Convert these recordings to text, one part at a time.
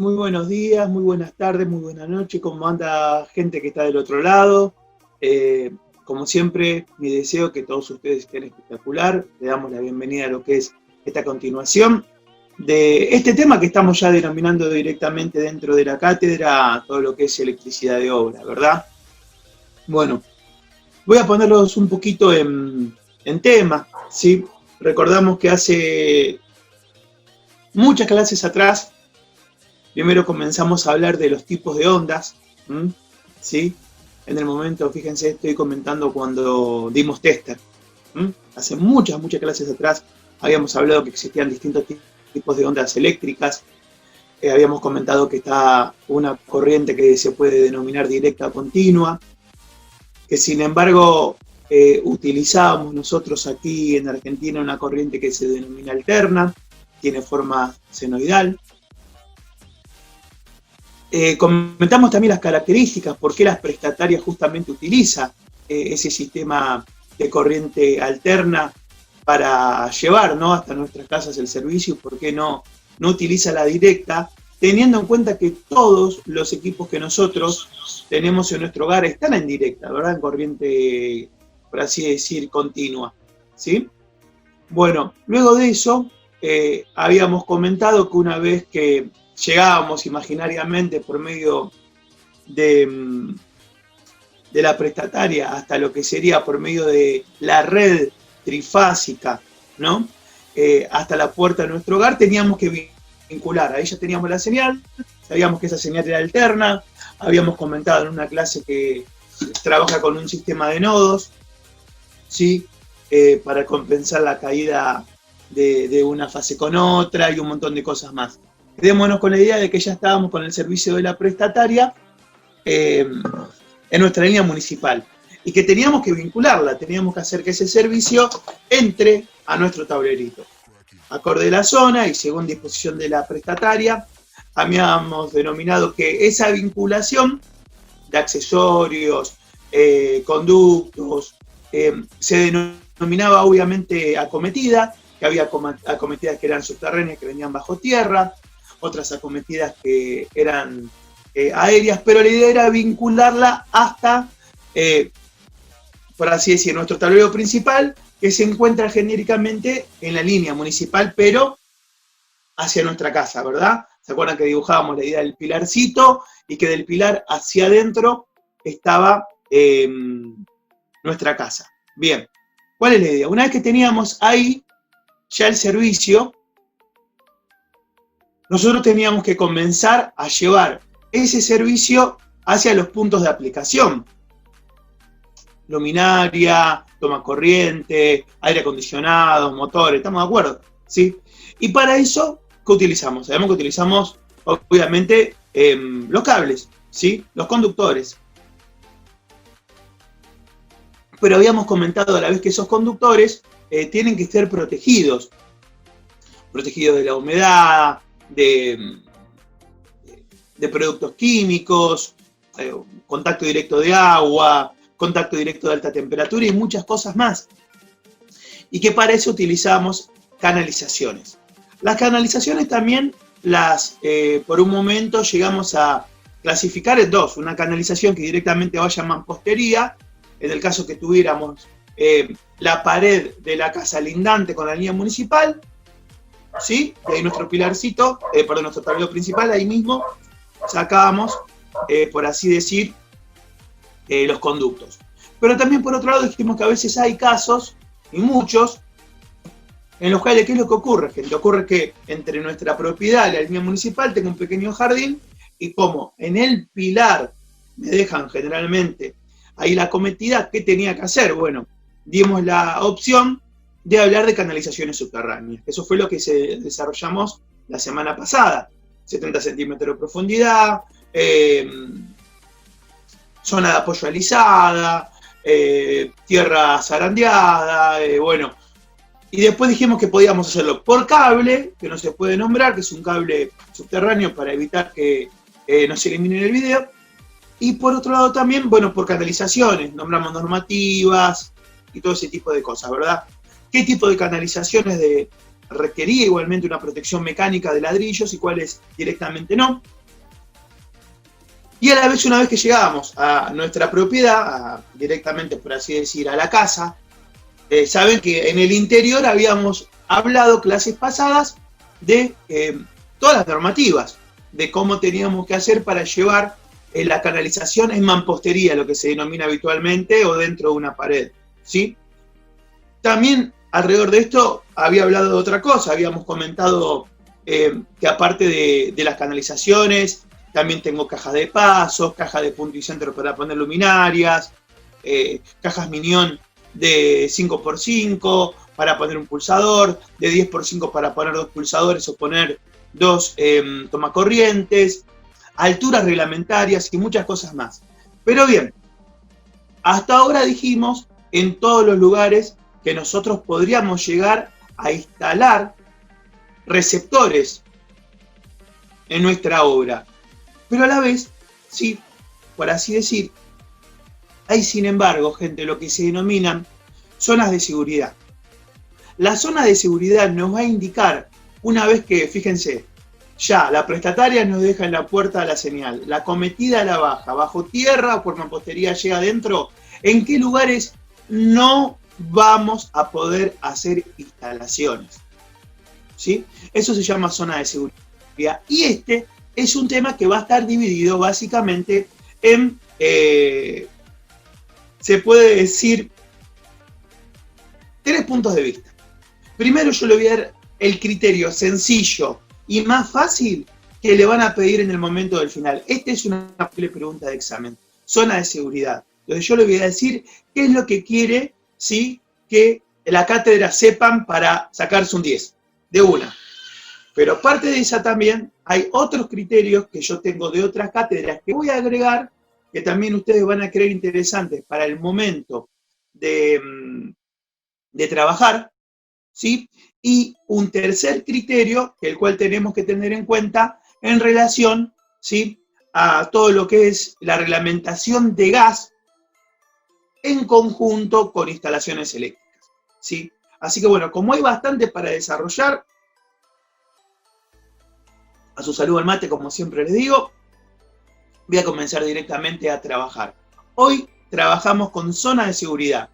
Muy buenos días, muy buenas tardes, muy buenas noches. ¿Cómo anda gente que está del otro lado? Como siempre, mi deseo es que todos ustedes estén espectacular. Le damos la bienvenida a lo que es esta continuación de este tema que estamos ya denominando directamente dentro de la cátedra, todo lo que es electricidad de obra, ¿verdad? Bueno, voy a ponerlos un poquito en tema, ¿sí? Recordamos que hace muchas clases atrás, primero comenzamos a hablar de los tipos de ondas, ¿sí? En el momento, fíjense, estoy comentando cuando dimos tester. Hace muchas clases atrás habíamos hablado que existían distintos tipos de ondas eléctricas. Habíamos comentado que está una corriente que se puede denominar directa continua, que sin embargo utilizábamos nosotros aquí en Argentina una corriente que se denomina alterna, tiene forma senoidal. Comentamos también las características, por qué las prestatarias justamente utilizan ese sistema de corriente alterna para llevar, ¿no?, hasta nuestras casas el servicio, por qué no utiliza la directa, teniendo en cuenta que todos los equipos que nosotros tenemos en nuestro hogar están en directa, ¿verdad? En corriente, por así decir, continua, ¿sí? Bueno, luego de eso, habíamos comentado que una vez que llegábamos imaginariamente por medio de la prestataria hasta lo que sería por medio de la red trifásica, ¿no? Hasta la puerta de nuestro hogar, teníamos que vincular. Ahí ya teníamos la señal, sabíamos que esa señal era alterna, habíamos comentado en una clase que trabaja con un sistema de nodos, ¿sí? Para compensar la caída de una fase con otra y un montón de cosas más. Quedémonos con la idea de que ya estábamos con el servicio de la prestataria en nuestra línea municipal y que teníamos que vincularla, teníamos que hacer que ese servicio entre a nuestro tablerito. Acorde de la zona y según disposición de la prestataria, habíamos denominado que esa vinculación de accesorios, conductos, se denominaba obviamente acometida, que había acometidas que eran subterráneas, que venían bajo tierra, otras acometidas que eran aéreas, pero la idea era vincularla hasta, por así decir, nuestro tablero principal, que se encuentra genéricamente en la línea municipal, pero hacia nuestra casa, ¿verdad? ¿Se acuerdan que dibujábamos la idea del pilarcito y que del pilar hacia adentro estaba nuestra casa? Bien, ¿cuál es la idea? Una vez que teníamos ahí ya el servicio, nosotros teníamos que comenzar a llevar ese servicio hacia los puntos de aplicación. Luminaria, toma corriente, aire acondicionado, motores, ¿estamos de acuerdo? ¿Sí? Y para eso, ¿qué utilizamos? Sabemos que utilizamos, obviamente, los cables, ¿sí? Los conductores. Pero habíamos comentado a la vez que esos conductores tienen que ser protegidos. Protegidos de la humedad, de productos químicos, contacto directo de agua, contacto directo de alta temperatura y muchas cosas más. Y que para eso utilizamos canalizaciones. Las canalizaciones también por un momento llegamos a clasificar en dos. Una canalización que directamente vaya a mampostería, en el caso que tuviéramos la pared de la casa lindante con la línea municipal, ¿sí? De ahí nuestro pilarcito, nuestro tablero principal, ahí mismo sacábamos, por así decir, los conductos. Pero también por otro lado dijimos que a veces hay casos, y muchos, en los cuales, ¿qué es lo que ocurre? Que ocurre que entre nuestra propiedad y la línea municipal tengo un pequeño jardín, y como en el pilar me dejan generalmente ahí la acometida, ¿qué tenía que hacer? Bueno, dimos la opción de hablar de canalizaciones subterráneas. Eso fue lo que desarrollamos la semana pasada. 70 centímetros de profundidad, zona de apoyo alisada, tierra zarandeada, bueno. Y después dijimos que podíamos hacerlo por cable, que no se puede nombrar, que es un cable subterráneo para evitar que nos eliminen el video. Y por otro lado también, bueno, por canalizaciones, nombramos normativas y todo ese tipo de cosas, ¿verdad? ¿Qué tipo de canalizaciones requería igualmente una protección mecánica de ladrillos y cuáles directamente no. Y a la vez, una vez que llegábamos a nuestra propiedad, directamente, por así decir, a la casa, saben que en el interior habíamos hablado clases pasadas de todas las normativas, de cómo teníamos que hacer para llevar la canalización en mampostería, lo que se denomina habitualmente, o dentro de una pared, ¿sí? También alrededor de esto había hablado de otra cosa, habíamos comentado que aparte de las canalizaciones, también tengo cajas de pasos, cajas de punto y centro para poner luminarias, cajas minión de 5x5 para poner un pulsador, de 10x5 para poner 2 pulsadores o poner 2 tomacorrientes, alturas reglamentarias y muchas cosas más. Pero bien, hasta ahora dijimos en todos los lugares que nosotros podríamos llegar a instalar receptores en nuestra obra. Pero a la vez, sí, por así decir, hay sin embargo, gente, lo que se denominan zonas de seguridad. La zona de seguridad nos va a indicar, una vez que, fíjense, ya la prestataria nos deja en la puerta la señal, la cometida la baja, bajo tierra o por mampostería llega adentro, en qué lugares no vamos a poder hacer instalaciones. ¿Sí? Eso se llama zona de seguridad. Y este es un tema que va a estar dividido básicamente en, se puede decir, 3 puntos de vista. Primero yo le voy a dar el criterio sencillo y más fácil que le van a pedir en el momento del final. Esta es una pregunta de examen. Zona de seguridad. Entonces yo le voy a decir qué es lo que quiere, ¿sí?, que la cátedra sepan para sacarse un 10. De una. Pero aparte de esa también hay otros criterios que yo tengo de otras cátedras que voy a agregar, que también ustedes van a creer interesantes para el momento de trabajar, ¿sí? Y un tercer criterio, el cual tenemos que tener en cuenta en relación, ¿sí?, a todo lo que es la reglamentación de gas en conjunto con instalaciones eléctricas, ¿sí? Así que bueno, como hay bastante para desarrollar, a su salud al mate, como siempre les digo, voy a comenzar directamente a trabajar. Hoy trabajamos con zona de seguridad.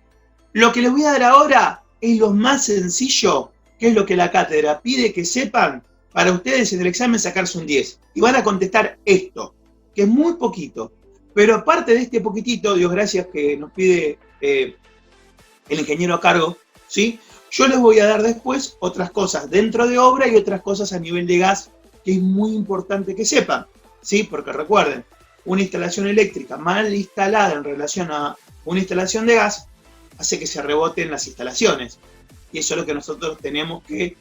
Lo que les voy a dar ahora es lo más sencillo, que es lo que la cátedra pide que sepan para ustedes en el examen sacarse un 10. Y van a contestar esto, que es muy poquito. Pero aparte de este poquitito, Dios gracias que nos pide el ingeniero a cargo, ¿sí?, yo les voy a dar después otras cosas dentro de obra y otras cosas a nivel de gas que es muy importante que sepan, ¿sí? Porque recuerden, una instalación eléctrica mal instalada en relación a una instalación de gas hace que se reboten las instalaciones. Y eso es lo que nosotros tenemos que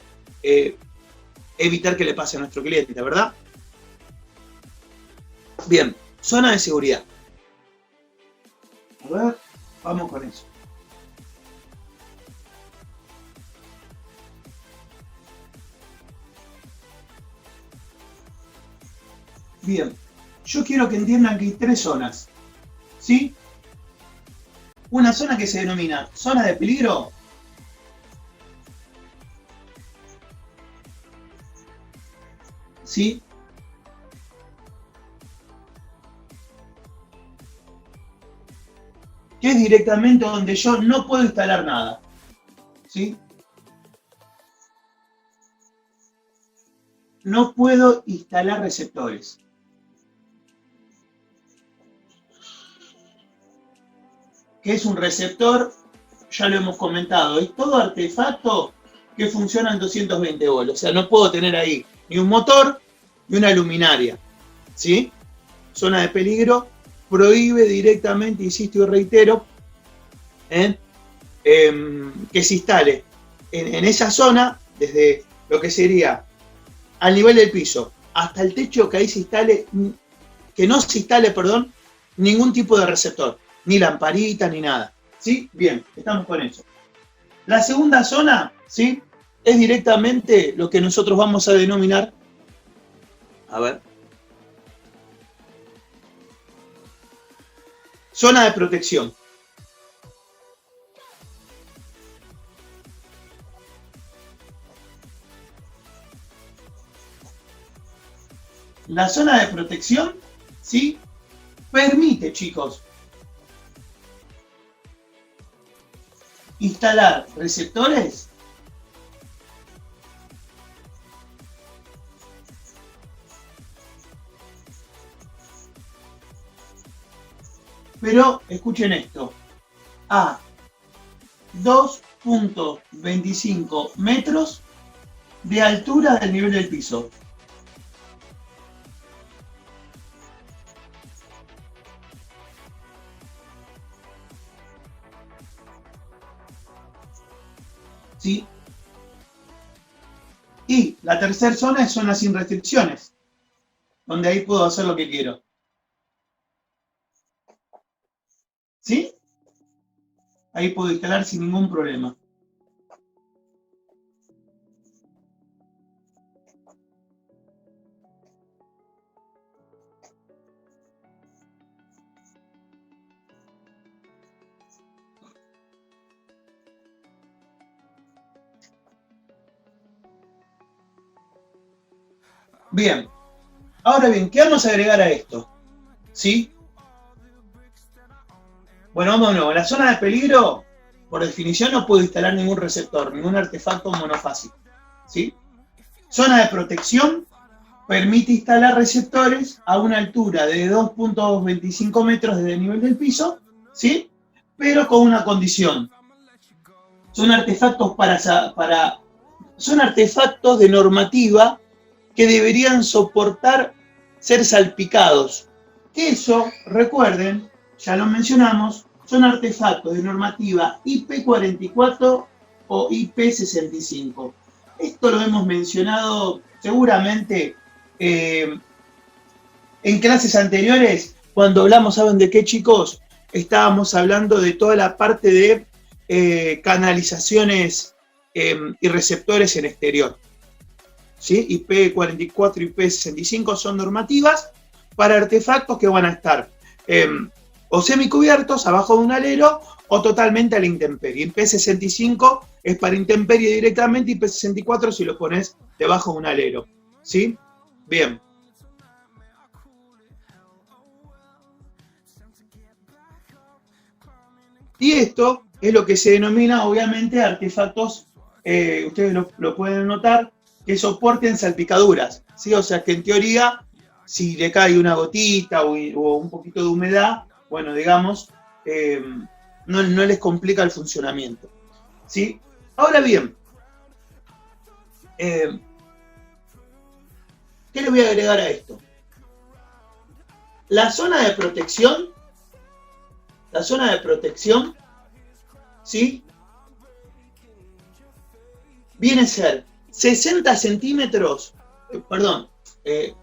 evitar que le pase a nuestro cliente, ¿verdad? Bien, zona de seguridad. A ver, vamos con eso. Bien, yo quiero que entiendan que hay 3 zonas, ¿sí? Una zona que se denomina zona de peligro, ¿sí?, que es directamente donde yo no puedo instalar nada, ¿sí? No puedo instalar receptores. ¿Qué es un receptor? Ya lo hemos comentado, es todo artefacto que funciona en 220 volts. O sea, no puedo tener ahí ni un motor ni una luminaria, ¿sí? Zona de peligro prohíbe directamente, insisto y reitero, que se instale en esa zona, desde lo que sería al nivel del piso hasta el techo, que ahí se instale, que no se instale, perdón, ningún tipo de receptor, ni lamparita, ni nada, ¿sí? Bien, estamos con eso. La segunda zona, ¿sí?, es directamente lo que nosotros vamos a denominar, a ver, zona de protección. La zona de protección, ¿sí? Permite, chicos, instalar receptores pero escuchen esto, a 2.25 metros de altura del nivel del piso. ¿Sí? Y la tercera zona es zona sin restricciones, donde ahí puedo hacer lo que quiero. ¿Sí? Ahí puedo instalar sin ningún problema. Bien. Ahora bien, ¿qué vamos a agregar a esto? ¿Sí? Bueno, vamos de nuevo. En la zona de peligro, por definición, no puedo instalar ningún receptor, ningún artefacto monofásico. ¿Sí? Zona de protección permite instalar receptores a una altura de 2.25 metros desde el nivel del piso, ¿sí? Pero con una condición. Son artefactos son artefactos de normativa que deberían soportar ser salpicados. Eso, recuerden, ya lo mencionamos, son artefactos de normativa IP44 o IP65. Esto lo hemos mencionado seguramente en clases anteriores, cuando hablamos, ¿saben de qué, chicos? Estábamos hablando de toda la parte de canalizaciones y receptores en exterior. ¿Sí? IP44 y IP65 son normativas para artefactos que van a estar o semicubiertos abajo de un alero o totalmente a la intemperie. IP65 es para intemperie directamente y IP64 si lo pones debajo de un alero. ¿Sí? Bien. Y esto es lo que se denomina, obviamente, artefactos, ustedes lo pueden notar, que soporten salpicaduras, ¿sí? O sea que en teoría, si le cae una gotita o un poquito de humedad, bueno, digamos, no les complica el funcionamiento, ¿sí? Ahora bien, ¿qué le voy a agregar a esto? La zona de protección, ¿sí? Viene a ser 60 centímetros,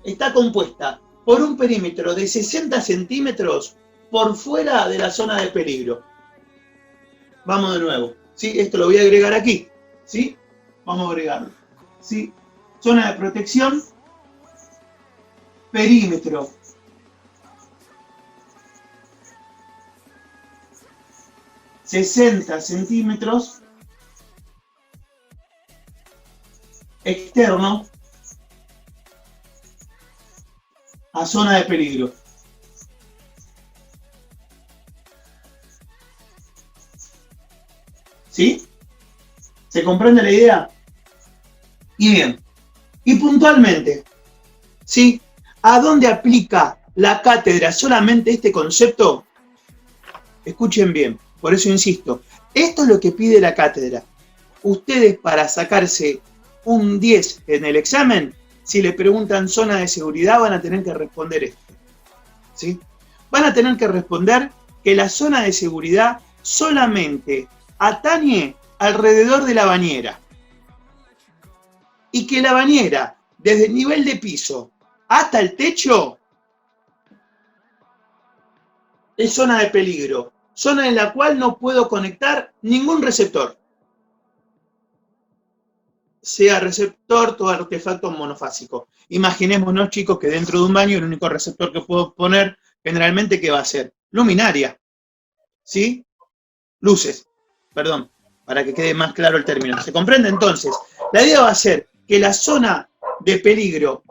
está compuesta por un perímetro de 60 centímetros por fuera de la zona de peligro. Vamos de nuevo, ¿sí? Esto lo voy a agregar aquí, ¿sí? Vamos a agregarlo, ¿sí? Zona de protección, perímetro. ...60 centímetros... externo... a zona de peligro. ¿Sí? ¿Se comprende la idea? Y bien. Y puntualmente, ¿sí? ¿A dónde aplica la cátedra solamente este concepto? Escuchen bien, por eso insisto. Esto es lo que pide la cátedra. Ustedes, para sacarse un 10 en el examen, si le preguntan zona de seguridad, van a tener que responder esto, ¿sí? Van a tener que responder que la zona de seguridad solamente atañe alrededor de la bañera y que la bañera, desde el nivel de piso hasta el techo, es zona de peligro, zona en la cual no puedo conectar ningún receptor, sea receptor o artefacto monofásico. Imaginémonos, chicos, que dentro de un baño el único receptor que puedo poner generalmente, ¿qué va a ser? Luminaria, ¿sí? Luces, perdón, para que quede más claro el término. ¿Se comprende? Entonces, la idea va a ser que la zona de peligro,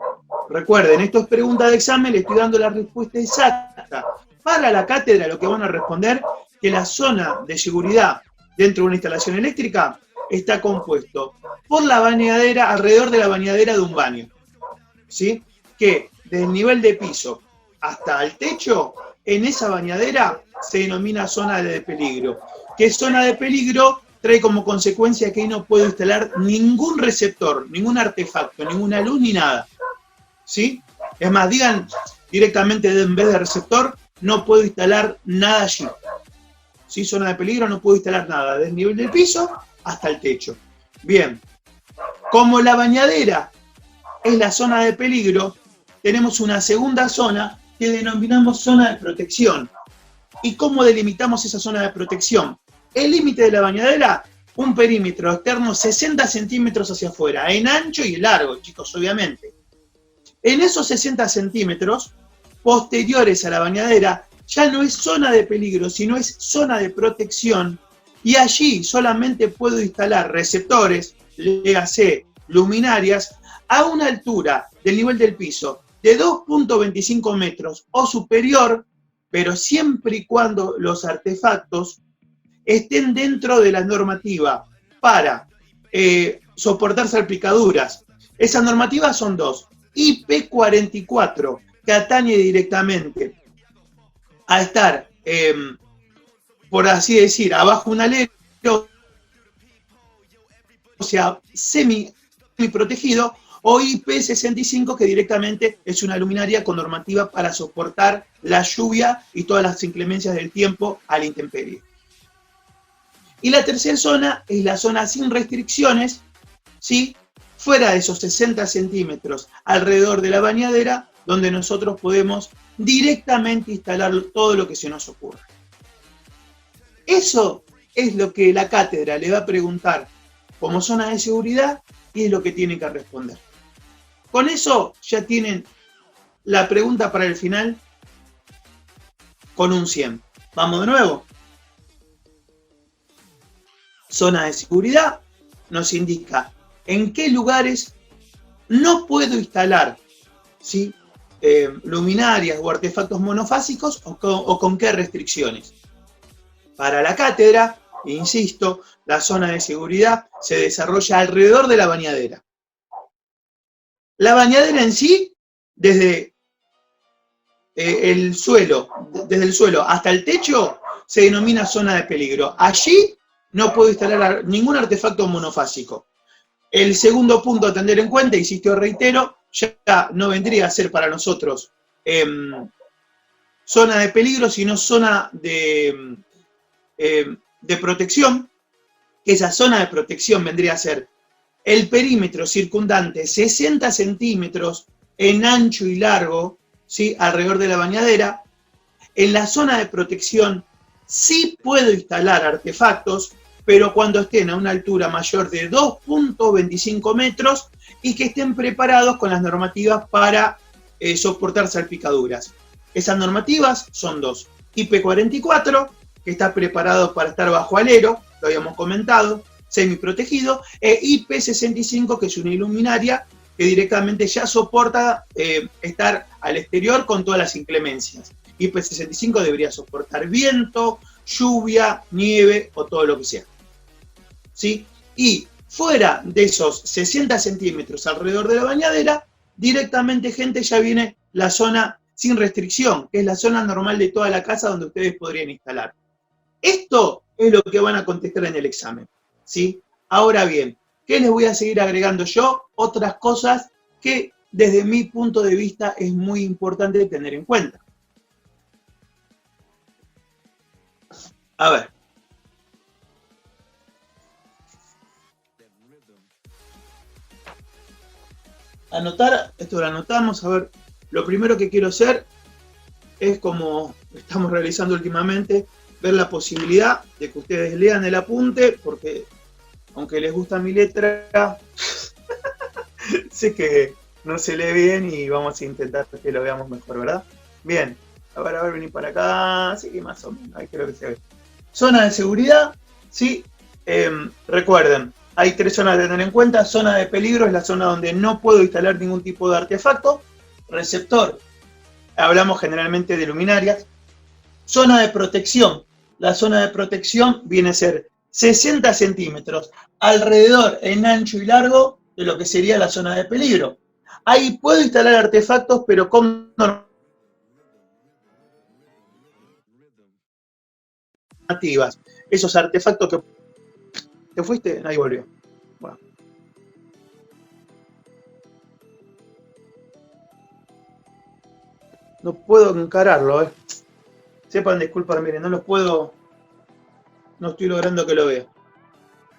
recuerden, esto es pregunta de examen, le estoy dando la respuesta exacta. Para la cátedra lo que van a responder, que la zona de seguridad dentro de una instalación eléctrica está compuesto por la bañadera, alrededor de la bañadera de un baño, ¿sí? Que desde el nivel de piso hasta el techo, en esa bañadera se denomina zona de peligro. ¿Qué zona de peligro? Trae como consecuencia que ahí no puedo instalar ningún receptor, ningún artefacto, ninguna luz ni nada, ¿sí? Es más, digan directamente en vez de receptor, no puedo instalar nada allí. ¿Sí? Zona de peligro, no puedo instalar nada, desde el nivel del piso hasta el techo. Bien, como la bañadera es la zona de peligro, tenemos una segunda zona que denominamos zona de protección. ¿Y cómo delimitamos esa zona de protección? El límite de la bañadera, un perímetro externo 60 centímetros hacia afuera, en ancho y largo, chicos, obviamente. En esos 60 centímetros, posteriores a la bañadera, ya no es zona de peligro, sino es zona de protección, y allí solamente puedo instalar receptores, léase, luminarias, a una altura del nivel del piso de 2.25 metros o superior, pero siempre y cuando los artefactos estén dentro de la normativa para soportar salpicaduras. Esas normativas son dos. IP44, que atañe directamente a estar, por así decir, abajo un alero, o sea, semi protegido, o IP65, que directamente es una luminaria con normativa para soportar la lluvia y todas las inclemencias del tiempo a la intemperie. Y la tercera zona es la zona sin restricciones, ¿sí? Fuera de esos 60 centímetros alrededor de la bañadera, donde nosotros podemos directamente instalar todo lo que se nos ocurra. Eso es lo que la cátedra le va a preguntar como zona de seguridad y es lo que tiene que responder. Con eso ya tienen la pregunta para el final con un 100. Vamos de nuevo. Zona de seguridad nos indica en qué lugares no puedo instalar, ¿sí? Luminarias o artefactos monofásicos o con qué restricciones. Para la cátedra, insisto, la zona de seguridad se desarrolla alrededor de la bañadera. La bañadera en sí, desde el suelo hasta el techo, se denomina zona de peligro. Allí no puedo instalar ningún artefacto monofásico. El segundo punto a tener en cuenta, insisto, reitero, ya no vendría a ser para nosotros zona de peligro, sino zona de protección, que esa zona de protección vendría a ser el perímetro circundante 60 centímetros en ancho y largo, ¿sí? Alrededor de la bañadera. En la zona de protección sí puedo instalar artefactos, pero cuando estén a una altura mayor de 2.25 metros y que estén preparados con las normativas para soportar salpicaduras. Esas normativas son dos. IP44, que está preparado para estar bajo alero, lo habíamos comentado, semiprotegido, e IP65, que es una iluminaria que directamente ya soporta estar al exterior con todas las inclemencias. IP65 debería soportar viento, lluvia, nieve o todo lo que sea. ¿Sí? Y fuera de esos 60 centímetros alrededor de la bañadera, directamente, gente, ya viene la zona sin restricción, que es la zona normal de toda la casa donde ustedes podrían instalar. Esto es lo que van a contestar en el examen, ¿sí? Ahora bien, ¿qué les voy a seguir agregando yo? Otras cosas que desde mi punto de vista es muy importante tener en cuenta. A ver. Anotar, esto lo anotamos, a ver, lo primero que quiero hacer es, como estamos realizando últimamente, ver la posibilidad de que ustedes lean el apunte, porque aunque les gusta mi letra, sé que no se lee bien y vamos a intentar que lo veamos mejor, ¿verdad? Bien, a ver, venir para acá, sí, más o menos, ahí creo que se ve. Zona de seguridad, ¿sí? Recuerden, hay tres zonas a tener en cuenta. Zona de peligro es la zona donde no puedo instalar ningún tipo de artefacto. receptor. Hablamos generalmente de luminarias. Zona de protección. La zona de protección viene a ser 60 centímetros alrededor en ancho y largo de lo que sería la zona de peligro. Ahí puedo instalar artefactos, pero con normativas. Esos artefactos que... ¿Te fuiste? Ahí volvió. Bueno. No puedo encararlo, Sepan disculpar, miren, no los puedo... No estoy logrando que lo vea.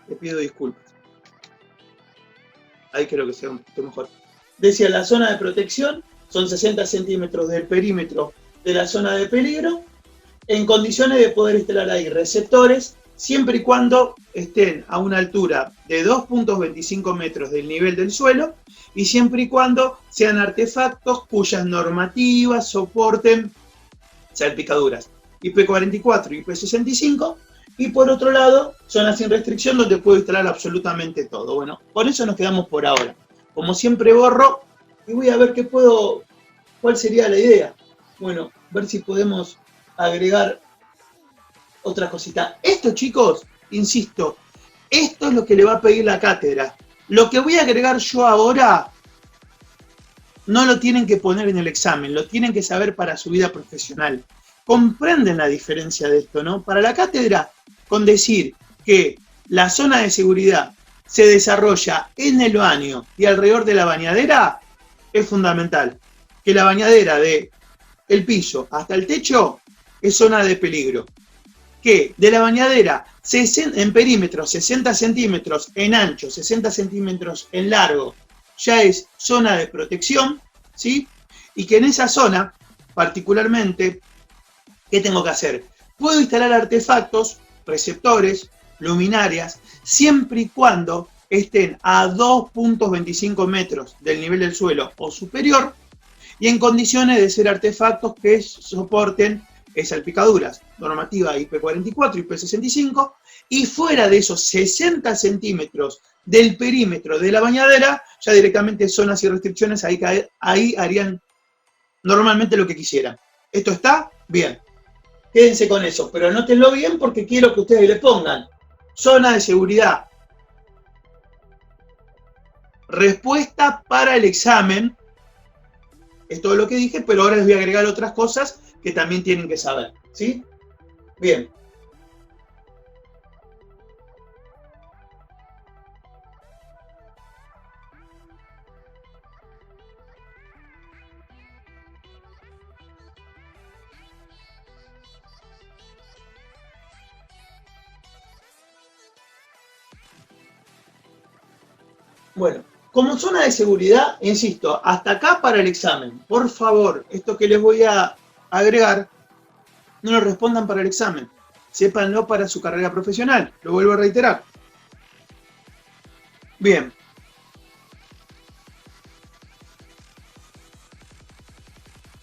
Les pido disculpas. Ahí creo que sea un poquito mejor. Decía, la zona de protección son 60 centímetros del perímetro de la zona de peligro, en condiciones de poder instalar ahí receptores, siempre y cuando estén a una altura de 2.25 metros del nivel del suelo, y siempre y cuando sean artefactos cuyas normativas soporten salpicaduras IP44 y IP65, y por otro lado, zonas sin restricción donde puedo instalar absolutamente todo. Bueno, con eso nos quedamos por ahora. Como siempre borro y voy a ver qué puedo, cuál sería la idea. Bueno, ver si podemos agregar otra cosita. Esto, chicos, insisto, esto es lo que le va a pedir la cátedra. Lo que voy a agregar yo ahora no lo tienen que poner en el examen, lo tienen que saber para su vida profesional. Comprenden la diferencia de esto, ¿no? Para la cátedra, con decir que la zona de seguridad se desarrolla en el baño y alrededor de la bañadera, es fundamental. Que la bañadera de el piso hasta el techo es zona de peligro. Que de la bañadera en perímetro 60 centímetros en ancho, 60 centímetros en largo, ya es zona de protección, ¿sí? Y que en esa zona, particularmente, ¿qué tengo que hacer? Puedo instalar artefactos, receptores, luminarias, siempre y cuando estén a 2.25 metros del nivel del suelo o superior, y en condiciones de ser artefactos que soporten salpicaduras, normativa IP44, IP65, y fuera de esos 60 centímetros del perímetro de la bañadera, ya directamente zonas y restricciones, ahí harían normalmente lo que quisieran. ¿Esto está? Bien. Quédense con eso, pero anótenlo bien porque quiero que ustedes le pongan zona de seguridad. Respuesta para el examen. Es todo lo que dije, pero ahora les voy a agregar otras cosas que también tienen que saber, ¿sí? Bien. Bueno, como zona de seguridad, insisto, hasta acá para el examen. Por favor, esto que les voy a agregar, no lo respondan para el examen. Sépanlo para su carrera profesional. Lo vuelvo a reiterar. Bien.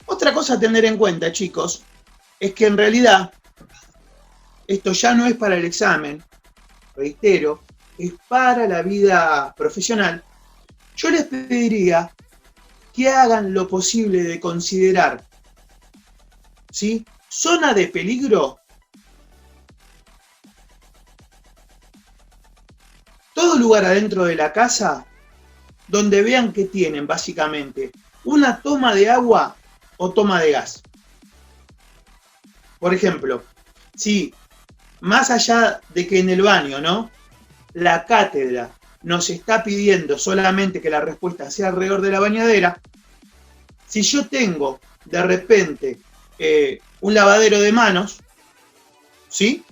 Otra cosa a tener en cuenta, chicos, es que en realidad esto ya no es para el examen, reitero, es para la vida profesional. Yo les pediría que hagan lo posible de considerar, ¿sí?, zona de peligro, todo lugar adentro de la casa donde vean que tienen básicamente una toma de agua o toma de gas. Por ejemplo, si más allá de que en el baño, ¿no?, la cátedra nos está pidiendo solamente que la respuesta sea alrededor de la bañadera, si yo tengo de repente un lavadero de manos, ¿sí?,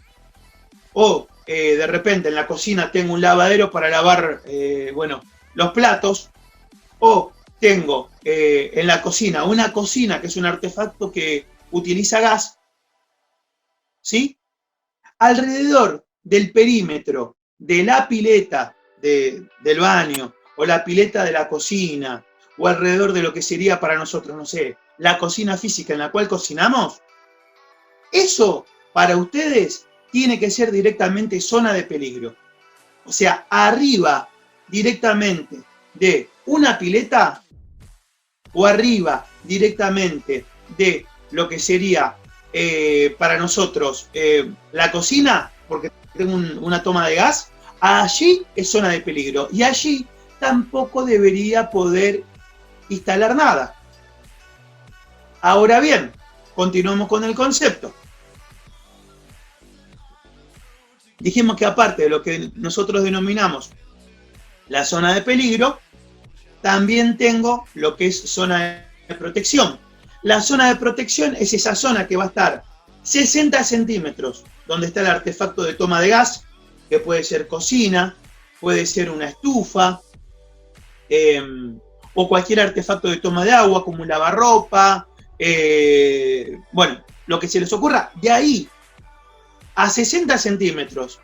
o de repente en la cocina tengo un lavadero para lavar, bueno, los platos, o tengo en la cocina una cocina que es un artefacto que utiliza gas, ¿sí?, alrededor del perímetro de la pileta del baño o la pileta de la cocina o alrededor de lo que sería para nosotros, no sé, la cocina física en la cual cocinamos, eso para ustedes tiene que ser directamente zona de peligro. O sea, arriba directamente de una pileta o arriba directamente de lo que sería para nosotros la cocina, porque tengo una toma de gas, allí es zona de peligro y allí tampoco debería poder instalar nada. Ahora bien, continuamos con el concepto. Dijimos que aparte de lo que nosotros denominamos la zona de peligro, también tengo lo que es zona de protección. La zona de protección es esa zona que va a estar 60 centímetros, donde está el artefacto de toma de gas, que puede ser cocina, puede ser una estufa, o cualquier artefacto de toma de agua, como un lavarropa, bueno, lo que se les ocurra. De ahí a 60 centímetros,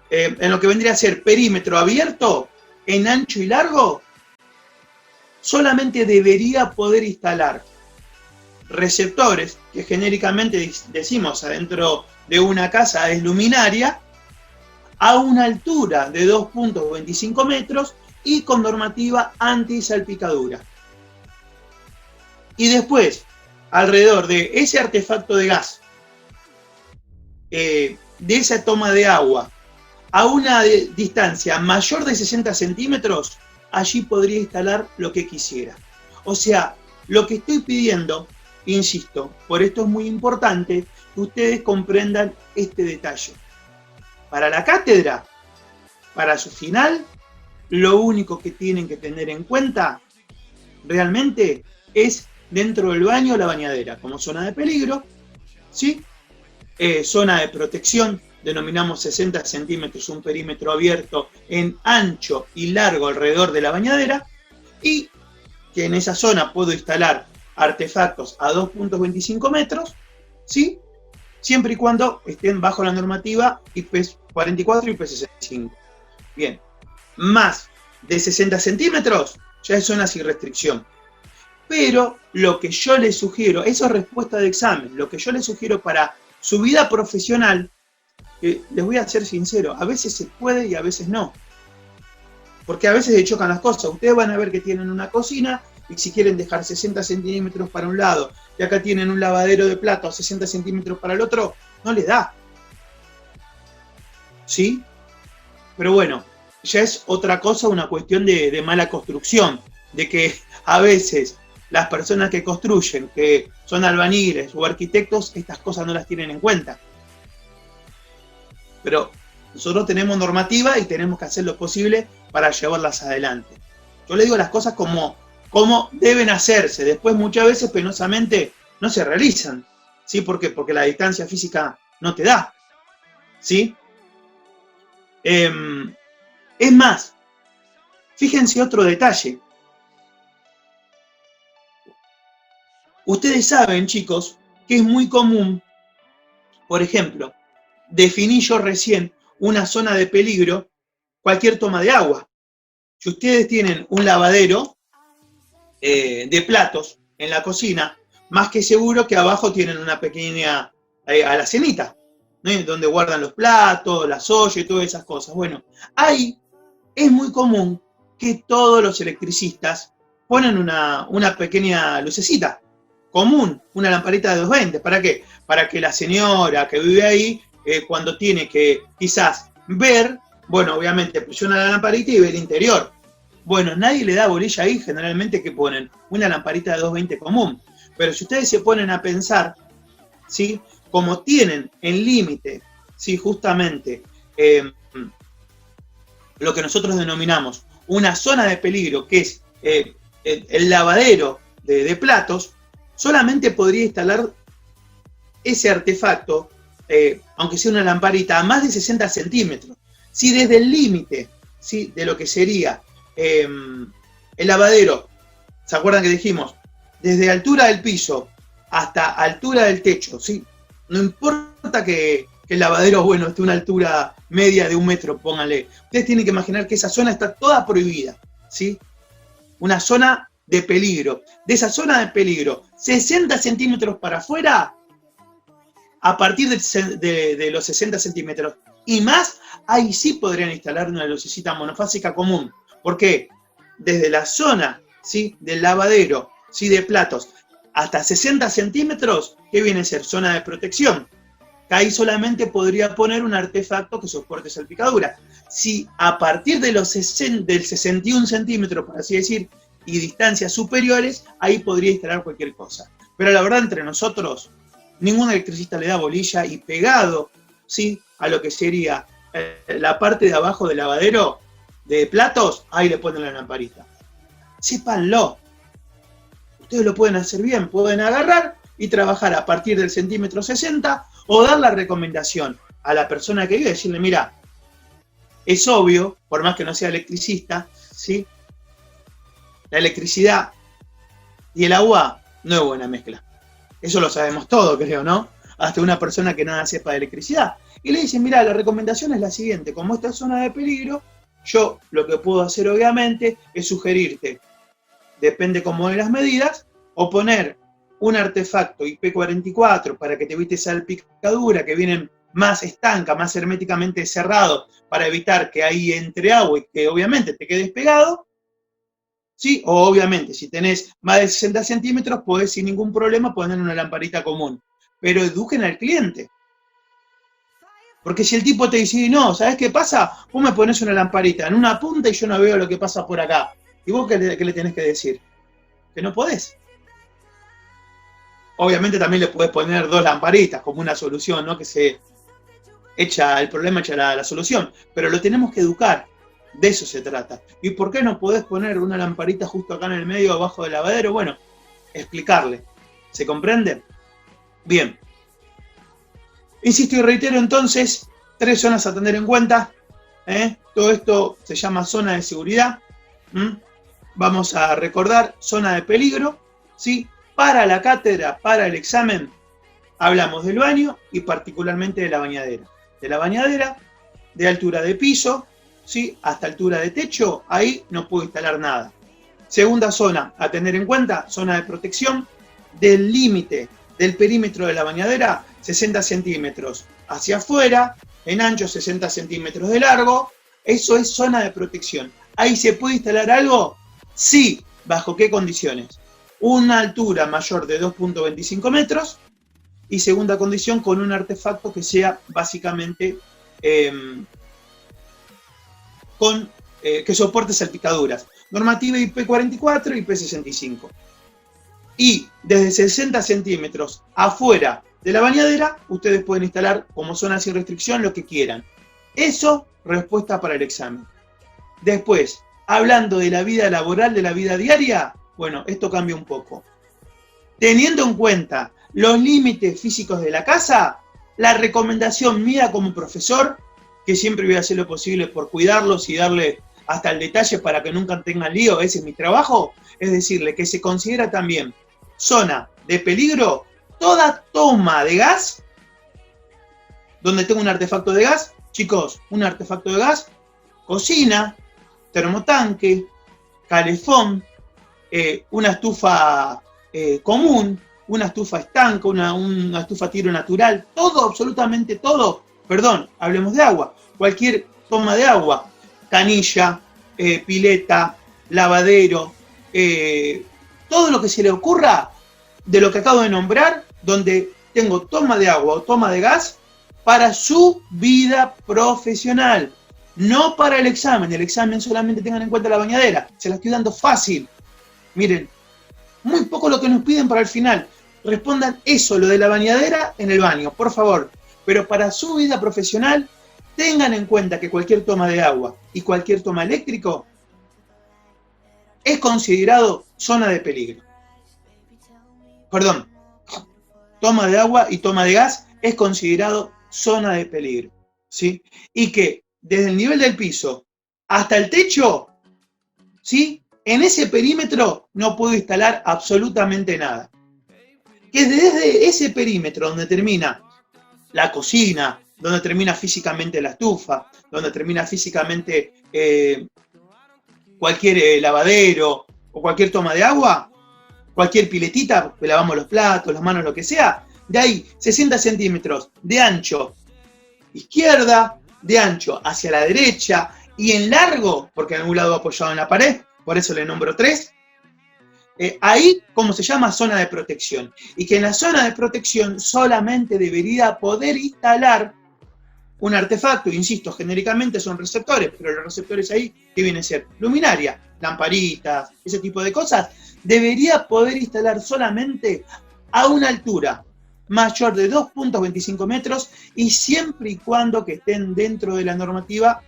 en lo que vendría a ser perímetro abierto, en ancho y largo, solamente debería poder instalar receptores, que genéricamente decimos adentro de una casa es luminaria, a una altura de 2.25 metros y con normativa anti-salpicadura. Y después, alrededor de ese artefacto de gas, de esa toma de agua, a una distancia mayor de 60 centímetros, allí podría instalar lo que quisiera. O sea, lo que estoy pidiendo, insisto, por esto es muy importante que ustedes comprendan este detalle. Para la cátedra, para su final, lo único que tienen que tener en cuenta realmente es dentro del baño la bañadera, como zona de peligro, ¿sí? Zona de protección, denominamos 60 centímetros, un perímetro abierto en ancho y largo alrededor de la bañadera, y que en esa zona puedo instalar artefactos a 2.25 metros, ¿sí? Siempre y cuando estén bajo la normativa IP44 y IP65. Bien, más de 60 centímetros ya es zona sin restricción. Pero lo que yo les sugiero, eso es respuesta de examen, lo que yo les sugiero para su vida profesional, les voy a ser sincero, a veces se puede y a veces no. Porque a veces se chocan las cosas. Ustedes van a ver que tienen una cocina y si quieren dejar 60 centímetros para un lado y acá tienen un lavadero de platos 60 centímetros para el otro, no les da. ¿Sí? Pero bueno, ya es otra cosa, una cuestión de mala construcción, de que a veces las personas que construyen, que son albañiles o arquitectos, estas cosas no las tienen en cuenta. Pero nosotros tenemos normativa y tenemos que hacer lo posible para llevarlas adelante. Yo le digo las cosas como deben hacerse. Después muchas veces penosamente no se realizan. ¿Sí? ¿Por qué? Porque la distancia física no te da. ¿Sí? Es más, fíjense otro detalle. Ustedes saben, chicos, que es muy común, por ejemplo, definí yo recién una zona de peligro, cualquier toma de agua. Si ustedes tienen un lavadero de platos en la cocina, más que seguro que abajo tienen una pequeña alacenita, ¿no? Donde guardan los platos, las ollas y todas esas cosas. Bueno, ahí es muy común que todos los electricistas ponen una pequeña lucecita común, una lamparita de 220. ¿Para qué? Para que la señora que vive ahí, cuando tiene que quizás ver, bueno, obviamente presiona la lamparita y ve el interior. Bueno, nadie le da bolilla ahí, generalmente que ponen una lamparita de 220 común. Pero si ustedes se ponen a pensar, ¿sí? Como tienen en límite, ¿sí? Justamente lo que nosotros denominamos una zona de peligro, que es el lavadero de platos, solamente podría instalar ese artefacto, aunque sea una lamparita, a más de 60 centímetros. Si desde el límite, ¿sí? De lo que sería el lavadero, ¿se acuerdan que dijimos? Desde altura del piso hasta altura del techo, ¿sí? No importa que el lavadero, bueno, esté a una altura media de 1 metro, pónganle. Ustedes tienen que imaginar que esa zona está toda prohibida, ¿sí? Una zona de peligro. De esa zona de peligro, 60 centímetros para afuera, a partir de los 60 centímetros y más, ahí sí podrían instalar una lucecita monofásica común. ¿Por qué? Desde la zona, ¿sí? Del lavadero ¿sí? De platos hasta 60 centímetros, ¿qué viene a ser? Zona de protección. Ahí solamente podría poner un artefacto que soporte salpicadura. Si a partir de del 61 centímetros, por así decir, y distancias superiores, ahí podría instalar cualquier cosa. Pero la verdad, entre nosotros, ningún electricista le da bolilla y pegado, ¿sí? A lo que sería la parte de abajo del lavadero de platos, ahí le ponen la lamparita. Sépanlo. Ustedes lo pueden hacer bien, pueden agarrar y trabajar a partir del centímetro 60 o dar la recomendación a la persona que vive y decirle, mira, es obvio, por más que no sea electricista, ¿sí? La electricidad y el agua no es buena mezcla. Eso lo sabemos todos, creo, ¿no? Hasta una persona que nada sepa de electricidad. Y le dicen, mira, la recomendación es la siguiente, como esta es zona de peligro, yo lo que puedo hacer obviamente es sugerirte, depende cómo de las medidas, o poner un artefacto IP44 para que te evite salpicadura, que vienen más estanca, más herméticamente cerrado, para evitar que ahí entre agua y que obviamente te quedes pegado, ¿sí? O obviamente, si tenés más de 60 centímetros, podés sin ningún problema poner una lamparita común. Pero eduquen al cliente. Porque si el tipo te dice, no, ¿sabés qué pasa? Vos me pones una lamparita en una punta y yo no veo lo que pasa por acá. ¿Y vos qué le tenés que decir? Que no podés. Obviamente también le podés poner 2 lamparitas como una solución, ¿no? Que se echa el problema, echa la solución. Pero lo tenemos que educar. De eso se trata. ¿Y por qué no podés poner una lamparita justo acá en el medio, abajo del lavadero? Bueno, explicarle. ¿Se comprende? Bien. Insisto y reitero entonces, 3 zonas a tener en cuenta. Todo esto se llama zona de seguridad. Vamos a recordar, zona de peligro, ¿sí? Para la cátedra, para el examen, hablamos del baño y particularmente de la bañadera. De la bañadera, de altura de piso, ¿sí? Hasta altura de techo, ahí no puedo instalar nada. Segunda zona a tener en cuenta, zona de protección, del límite del perímetro de la bañadera, 60 centímetros hacia afuera, en ancho 60 centímetros de largo, eso es zona de protección. ¿Ahí se puede instalar algo? Sí. ¿Bajo qué condiciones? Una altura mayor de 2.25 metros y segunda condición con un artefacto que sea básicamente que soporte salpicaduras. Normativa IP44 y IP65. Y desde 60 centímetros afuera de la bañadera, ustedes pueden instalar como zona sin restricción lo que quieran. Eso, respuesta para el examen. Después, hablando de la vida laboral, de la vida diaria, bueno, esto cambia un poco. Teniendo en cuenta los límites físicos de la casa, la recomendación mía como profesor, que siempre voy a hacer lo posible por cuidarlos y darle hasta el detalle para que nunca tengan lío, ese es mi trabajo, es decirle que se considera también zona de peligro toda toma de gas, donde tengo un artefacto de gas, chicos, un artefacto de gas, cocina, termotanque, calefón, una estufa común, una estufa estanca, una estufa a tiro natural, todo, absolutamente todo, perdón, hablemos de agua, cualquier toma de agua, canilla, pileta, lavadero, todo lo que se le ocurra de lo que acabo de nombrar, donde tengo toma de agua o toma de gas para su vida profesional, no para el examen solamente tengan en cuenta la bañadera, se la estoy dando fácil. Miren, muy poco lo que nos piden para el final, respondan eso, lo de la bañadera en el baño, por favor, pero para su vida profesional, tengan en cuenta que cualquier toma de agua y cualquier toma eléctrico es considerado zona de peligro. Perdón, toma de agua y toma de gas es considerado zona de peligro, ¿sí? Y que desde el nivel del piso hasta el techo, ¿sí? En ese perímetro no puedo instalar absolutamente nada. Que desde ese perímetro donde termina la cocina, donde termina físicamente la estufa, donde termina físicamente cualquier lavadero o cualquier toma de agua, cualquier piletita, que lavamos los platos, las manos, lo que sea, de ahí 60 centímetros de ancho izquierda, de ancho hacia la derecha y en largo, porque en algún lado apoyado en la pared, por eso le nombro 3, ahí, ¿cómo se llama? Zona de protección. Y que en la zona de protección solamente debería poder instalar un artefacto, insisto, genéricamente son receptores, pero los receptores ahí, ¿qué viene a ser? Luminaria, lamparitas, ese tipo de cosas, debería poder instalar solamente a una altura mayor de 2.25 metros y siempre y cuando que estén dentro de la normativa,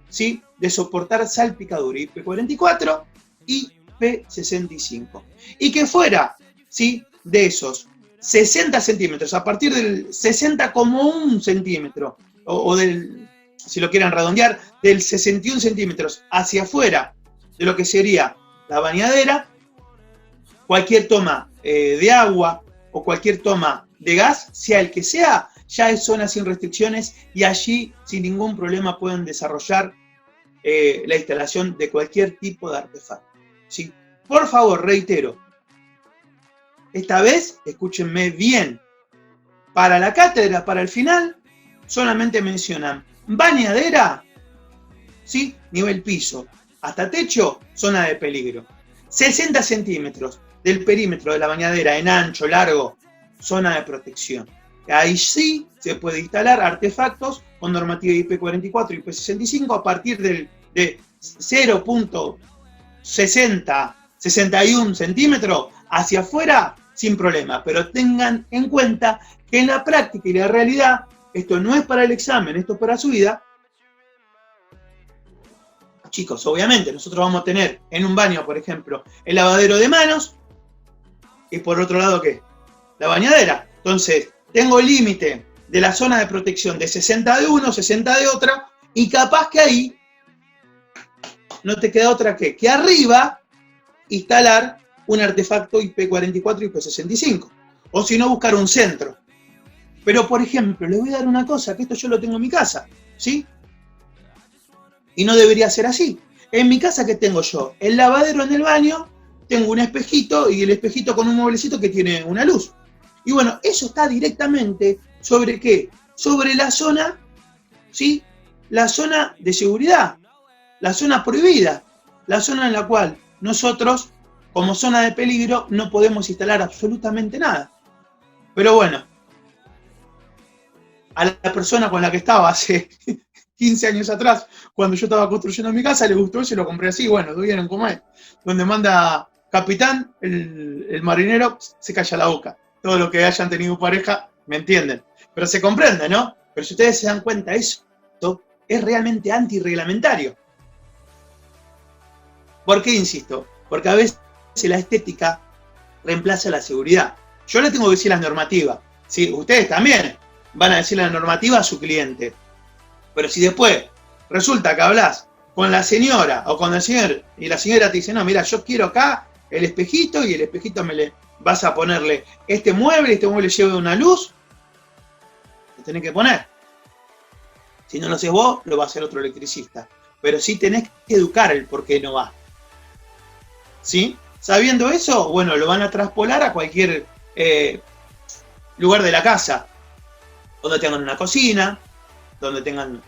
¿sí?, de soportar salpicadura IP44 y IP65. Y que fuera, ¿sí?, de esos 60 centímetros, a partir del 60,1 centímetro, o del, si lo quieren redondear, del 61 centímetros hacia afuera de lo que sería la bañadera, cualquier toma de agua o cualquier toma de gas, sea el que sea, ya es zona sin restricciones y allí sin ningún problema pueden desarrollar la instalación de cualquier tipo de artefacto, ¿sí? Por favor, reitero, esta vez escúchenme bien, para la cátedra, para el final, solamente mencionan bañadera, ¿sí?, nivel piso, hasta techo, zona de peligro. 60 centímetros del perímetro de la bañadera en ancho, largo, zona de protección. Ahí sí se puede instalar artefactos con normativa IP44 y IP65 a partir de 0.61 centímetros hacia afuera sin problema. Pero tengan en cuenta que en la práctica y la realidad, esto no es para el examen, esto es para su vida. Chicos, obviamente, nosotros vamos a tener en un baño, por ejemplo, el lavadero de manos y por otro lado, ¿qué? La bañadera. Entonces, tengo el límite de la zona de protección de 60 de uno, 60 de otra, y capaz que ahí no te queda otra que arriba instalar un artefacto IP44 y IP65. O si no, buscar un centro. Pero, por ejemplo, les voy a dar una cosa, que esto yo lo tengo en mi casa, ¿sí? Y no debería ser así. En mi casa, ¿qué tengo yo? El lavadero en el baño, tengo un espejito y el espejito con un mueblecito que tiene una luz. Y bueno, eso está directamente sobre ¿qué? Sobre la zona, ¿sí? La zona de seguridad, la zona prohibida, la zona en la cual nosotros, como zona de peligro, no podemos instalar absolutamente nada. Pero bueno, a la persona con la que estaba hace 15 años atrás, cuando yo estaba construyendo mi casa, le gustó y lo compré así. Bueno, ¿vieron cómo es? Donde manda capitán, el marinero se calla la boca. Todo lo que hayan tenido pareja, me entienden. Pero se comprende, ¿no? Pero si ustedes se dan cuenta, eso es realmente antirreglamentario. ¿Por qué insisto? Porque a veces la estética reemplaza la seguridad. Yo le tengo que decir las normativas, ¿sí? Ustedes también van a decir la normativa a su cliente. Pero si después resulta que hablas con la señora o con el señor y la señora te dice, no, mira, yo quiero acá el espejito y el espejito vas a ponerle este mueble lleva una luz, lo tenés que poner. Si no lo haces vos, lo va a hacer otro electricista. Pero sí tenés que educar el por qué no va. ¿Sí? Sabiendo eso, bueno, lo van a traspolar a cualquier lugar de la casa, donde tengan una cocina, donde tengan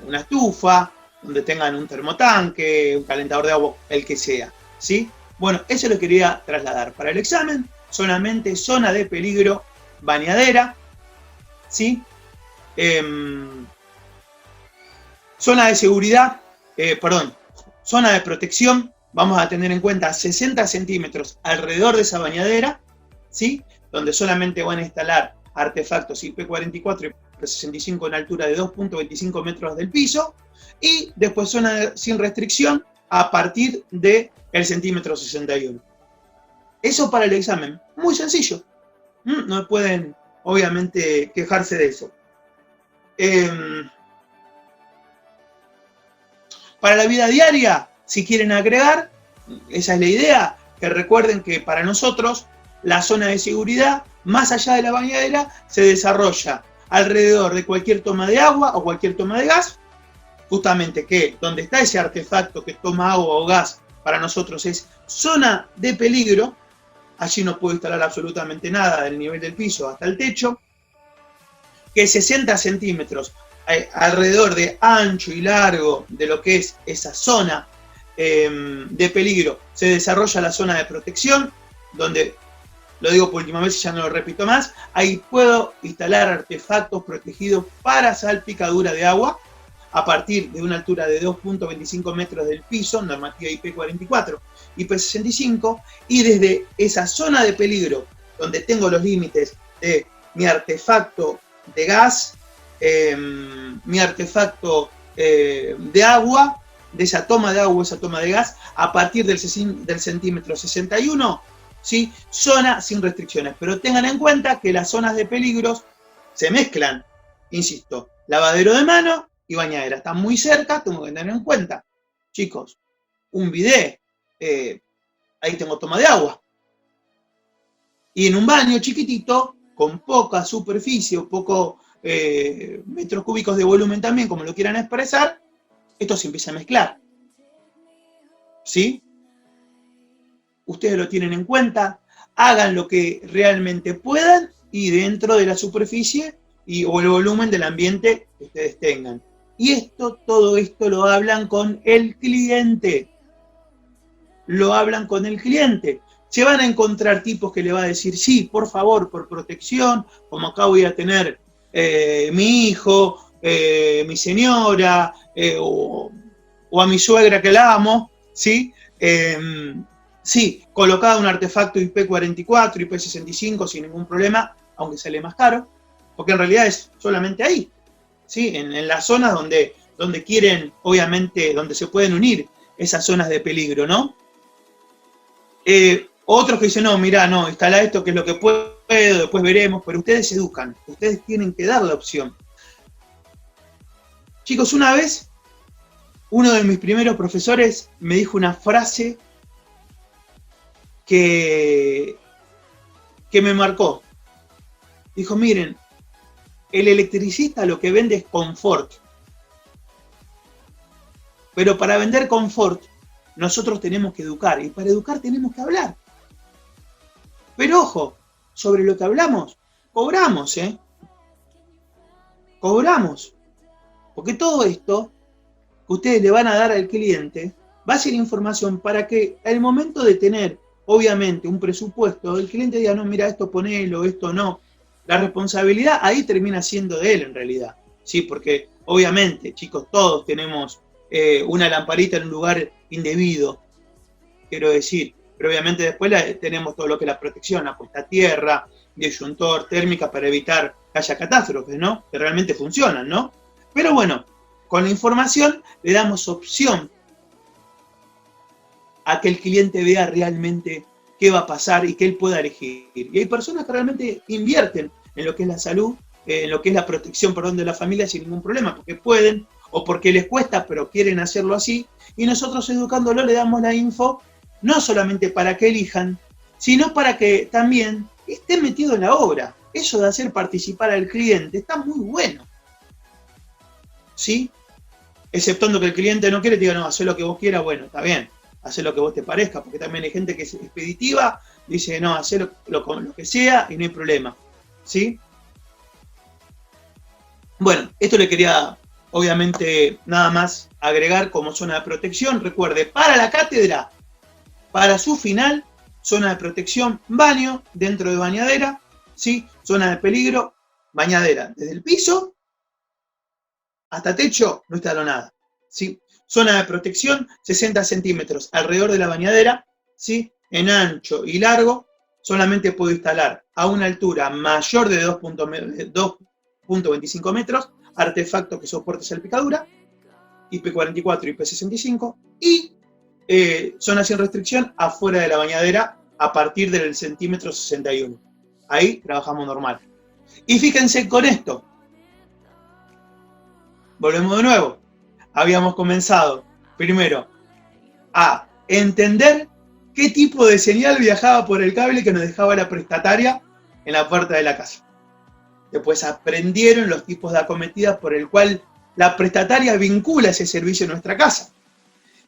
una estufa, donde tengan un termotanque, un calentador de agua, el que sea, ¿sí? Bueno, eso lo quería trasladar para el examen, solamente zona de peligro, bañadera, ¿sí? Zona de seguridad, zona de protección, vamos a tener en cuenta 60 centímetros alrededor de esa bañadera, ¿sí? Donde solamente van a instalar artefactos IP44 y IP65 en altura de 2.25 metros del piso, y después zona sin restricción a partir del centímetro 61. Eso para el examen, muy sencillo. No pueden, obviamente, quejarse de eso. Para la vida diaria, si quieren agregar, esa es la idea, que recuerden que para nosotros la zona de seguridad, más allá de la bañadera, se desarrolla alrededor de cualquier toma de agua o cualquier toma de gas, justamente que donde está ese artefacto que toma agua o gas, para nosotros es zona de peligro, allí no puedo instalar absolutamente nada del nivel del piso hasta el techo, que 60 centímetros alrededor de ancho y largo de lo que es esa zona de peligro, se desarrolla la zona de protección, donde, lo digo por última vez y ya no lo repito más, ahí puedo instalar artefactos protegidos para salpicadura de agua a partir de una altura de 2.25 metros del piso, normativa IP44, IP65, y desde esa zona de peligro, donde tengo los límites de mi artefacto de gas, mi artefacto de agua, de esa toma de agua, esa toma de gas, a partir del centímetro 61, ¿sí? Zona sin restricciones. Pero tengan en cuenta que las zonas de peligros se mezclan, insisto, lavadero de mano y bañadera. Están muy cerca, tengo que tener en cuenta. Chicos, un bidet, ahí tengo toma de agua. Y en un baño chiquitito, con poca superficie o pocos metros cúbicos de volumen también, como lo quieran expresar, esto se empieza a mezclar. ¿Sí? Ustedes lo tienen en cuenta, hagan lo que realmente puedan y dentro de la superficie o el volumen del ambiente que ustedes tengan. Y todo esto lo hablan con el cliente. Lo hablan con el cliente. Se van a encontrar tipos que le va a decir, sí, por favor, por protección, como acá voy a tener mi hijo, mi señora, o a mi suegra que la amo, ¿sí? Sí, colocado un artefacto IP44, IP65 sin ningún problema, aunque sale más caro, porque en realidad es solamente ahí, ¿sí? En las zonas donde quieren, obviamente, donde se pueden unir esas zonas de peligro, ¿no? Otros que dicen, no, mirá, no, instala esto que es lo que puedo, después veremos, pero ustedes se educan, ustedes tienen que dar la opción. Chicos, una vez, uno de mis primeros profesores me dijo una frase que me marcó. Dijo, miren, el electricista lo que vende es confort. Pero para vender confort, nosotros tenemos que educar. Y para educar tenemos que hablar. Pero ojo, sobre lo que hablamos, cobramos, ¿eh? Cobramos. Porque todo esto que ustedes le van a dar al cliente va a ser información para que al momento de tener, obviamente, un presupuesto, el cliente diga, no, mira, esto ponelo, esto no. La responsabilidad ahí termina siendo de él en realidad. Sí, porque obviamente, chicos, todos tenemos una lamparita en un lugar indebido, quiero decir. Pero obviamente después tenemos todo lo que es la protección, la puesta a tierra, disyuntor, térmica para evitar que haya catástrofes, ¿no? Que realmente funcionan, ¿no? Pero bueno, con la información le damos opción a que el cliente vea realmente qué va a pasar y que él pueda elegir. Y hay personas que realmente invierten en lo que es la salud, en lo que es la protección, perdón, de la familia sin ningún problema, porque pueden o porque les cuesta, pero quieren hacerlo así. Y nosotros educándolo le damos la info, no solamente para que elijan, sino para que también estén metidos en la obra. Eso de hacer participar al cliente está muy bueno. ¿Sí? Exceptuando que el cliente no quiere, te diga, no, haz lo que vos quieras, bueno, está bien, haz lo que vos te parezca, porque también hay gente que es expeditiva, dice, no, haz lo que sea y no hay problema. ¿Sí? Bueno, esto le quería, obviamente, nada más agregar como zona de protección. Recuerde, para la cátedra, para su final, zona de protección, baño, dentro de bañadera, ¿sí? Zona de peligro, bañadera, desde el piso hasta techo, no instalo nada, ¿sí? Zona de protección, 60 centímetros alrededor de la bañadera, ¿sí? En ancho y largo, solamente puedo instalar a una altura mayor de 2.25 metros, artefacto que soporte salpicadura, IP44 y IP65, y zona sin restricción afuera de la bañadera a partir del centímetro 61. Ahí trabajamos normal. Y fíjense con esto. Volvemos de nuevo. Habíamos comenzado primero a entender qué tipo de señal viajaba por el cable que nos dejaba la prestataria en la puerta de la casa. Después aprendieron los tipos de acometidas por el cual la prestataria vincula ese servicio en nuestra casa.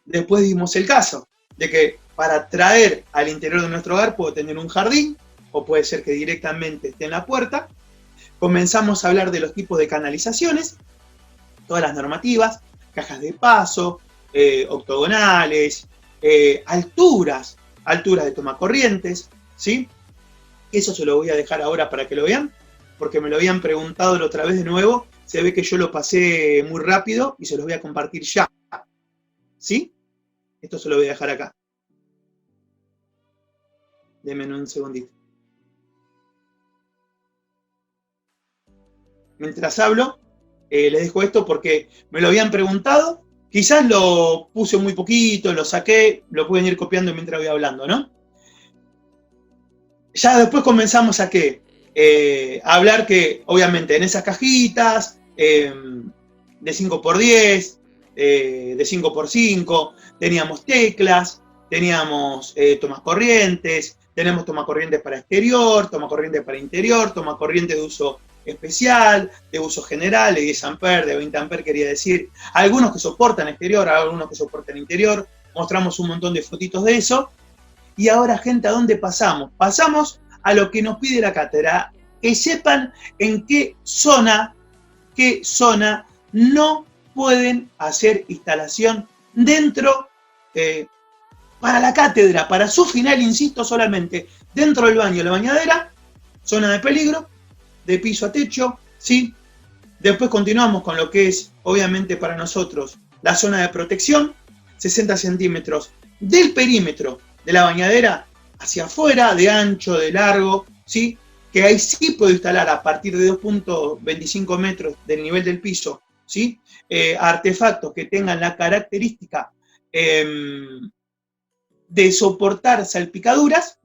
Después dimos el caso de que para traer al interior de nuestro hogar puedo tener un jardín o puede ser que directamente esté en la puerta. Comenzamos a hablar de los tipos de canalizaciones, todas las normativas, cajas de paso, octogonales, alturas de tomacorrientes, ¿sí? Eso se lo voy a dejar ahora para que lo vean, porque me lo habían preguntado la otra vez de nuevo. Se ve que yo lo pasé muy rápido y se los voy a compartir ya, ¿sí? Esto se lo voy a dejar acá. Denme un segundito. Mientras hablo, les dejo esto porque me lo habían preguntado. Quizás lo puse muy poquito, lo saqué, lo pueden ir copiando mientras voy hablando, ¿no? Ya después comenzamos a hablar que, obviamente, en esas cajitas de 5x10, de 5x5, teníamos teclas, teníamos tomacorrientes, tenemos tomacorrientes para exterior, tomacorrientes para interior, tomacorrientes de uso especial, de uso general, de 10 amperes, de 20 amperes, quería decir, algunos que soportan exterior, algunos que soportan interior, mostramos un montón de fotitos de eso. Y ahora, gente, ¿a dónde pasamos? Pasamos a lo que nos pide la cátedra, que sepan en qué zona no pueden hacer instalación dentro, para la cátedra, para su final, insisto, solamente dentro del baño, la bañadera, zona de peligro, de piso a techo, ¿sí? Después continuamos con lo que es, obviamente para nosotros, la zona de protección, 60 centímetros del perímetro de la bañadera hacia afuera, de ancho, de largo, ¿sí? Que ahí sí puedo instalar a partir de 2.25 metros del nivel del piso, ¿sí? Artefactos que tengan la característica de soportar salpicaduras,